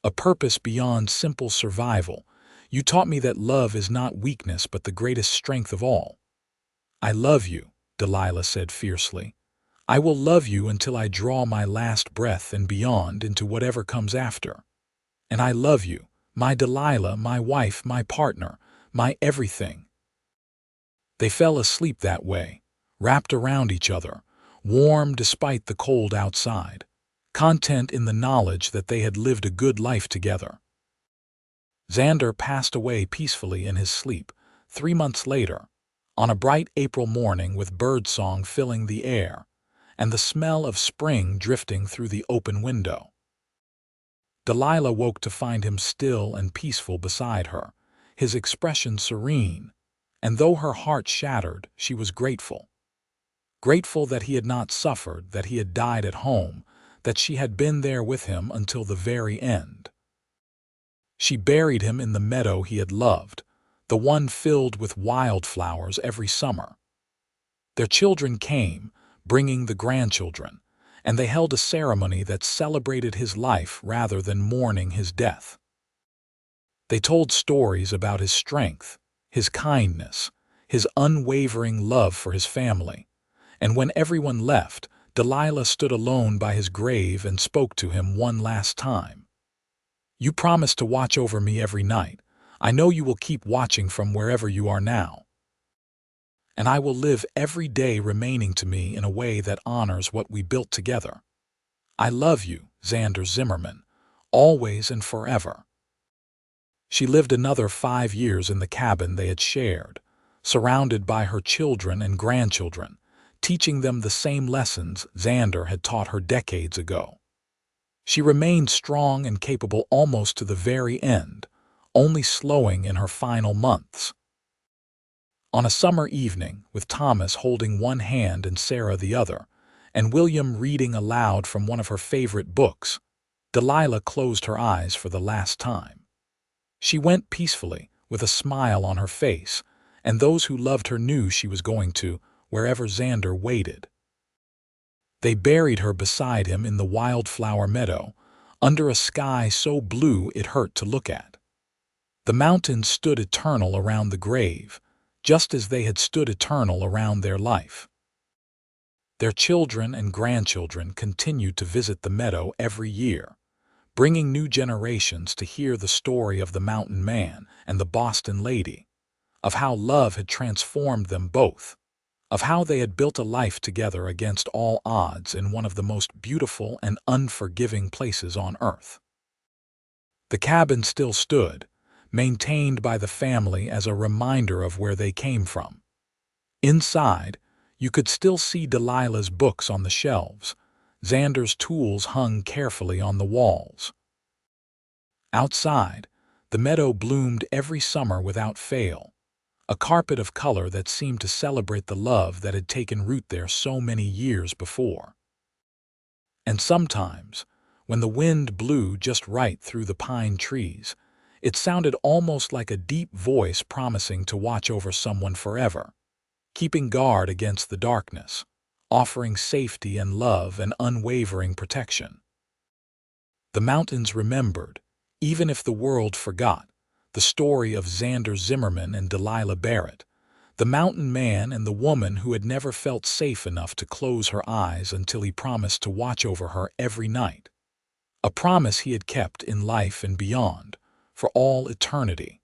A purpose beyond simple survival. You taught me that love is not weakness but the greatest strength of all." "I love you," Delilah said fiercely. "I will love you until I draw my last breath and beyond into whatever comes after. And I love you, my Delilah, my wife, my partner, my everything." They fell asleep that way, wrapped around each other, warm despite the cold outside, content in the knowledge that they had lived a good life together. Xander passed away peacefully in his sleep 3 months later, on a bright April morning with birdsong filling the air and the smell of spring drifting through the open window. Delilah woke to find him still and peaceful beside her, his expression serene, and though her heart shattered, she was grateful. Grateful that he had not suffered, that he had died at home, that she had been there with him until the very end. She buried him in the meadow he had loved, the one filled with wildflowers every summer. Their children came, bringing the grandchildren, and they held a ceremony that celebrated his life rather than mourning his death. They told stories about his strength, his kindness, his unwavering love for his family, and when everyone left, Delilah stood alone by his grave and spoke to him one last time. "You promised to watch over me every night. I know you will keep watching from wherever you are now. And I will live every day remaining to me in a way that honors what we built together. I love you, Xander Zimmerman, always and forever. She lived another 5 years in the cabin they had shared, surrounded by her children and grandchildren, teaching them the same lessons Xander had taught her decades ago. She remained strong and capable almost to the very end, only slowing in her final months. On a summer evening, with Thomas holding one hand and Sarah the other, and William reading aloud from one of her favorite books, Delilah closed her eyes for the last time. She went peacefully, with a smile on her face, and those who loved her knew she was going to wherever Xander waited. They buried her beside him in the wildflower meadow, under a sky so blue it hurt to look at. The mountains stood eternal around the grave, just as they had stood eternal around their life. Their children and grandchildren continued to visit the meadow every year, bringing new generations to hear the story of the mountain man and the Boston lady, of how love had transformed them both, of how they had built a life together against all odds in one of the most beautiful and unforgiving places on earth. The cabin still stood, maintained by the family as a reminder of where they came from. Inside, you could still see Delilah's books on the shelves, Xander's tools hung carefully on the walls. Outside, the meadow bloomed every summer without fail, a carpet of color that seemed to celebrate the love that had taken root there so many years before. And sometimes, when the wind blew just right through the pine trees, it sounded almost like a deep voice promising to watch over someone forever, keeping guard against the darkness, offering safety and love and unwavering protection. The mountains remembered, even if the world forgot, the story of Xander Zimmerman and Delilah Barrett, the mountain man and the woman who had never felt safe enough to close her eyes until he promised to watch over her every night. A promise he had kept in life and beyond, for all eternity.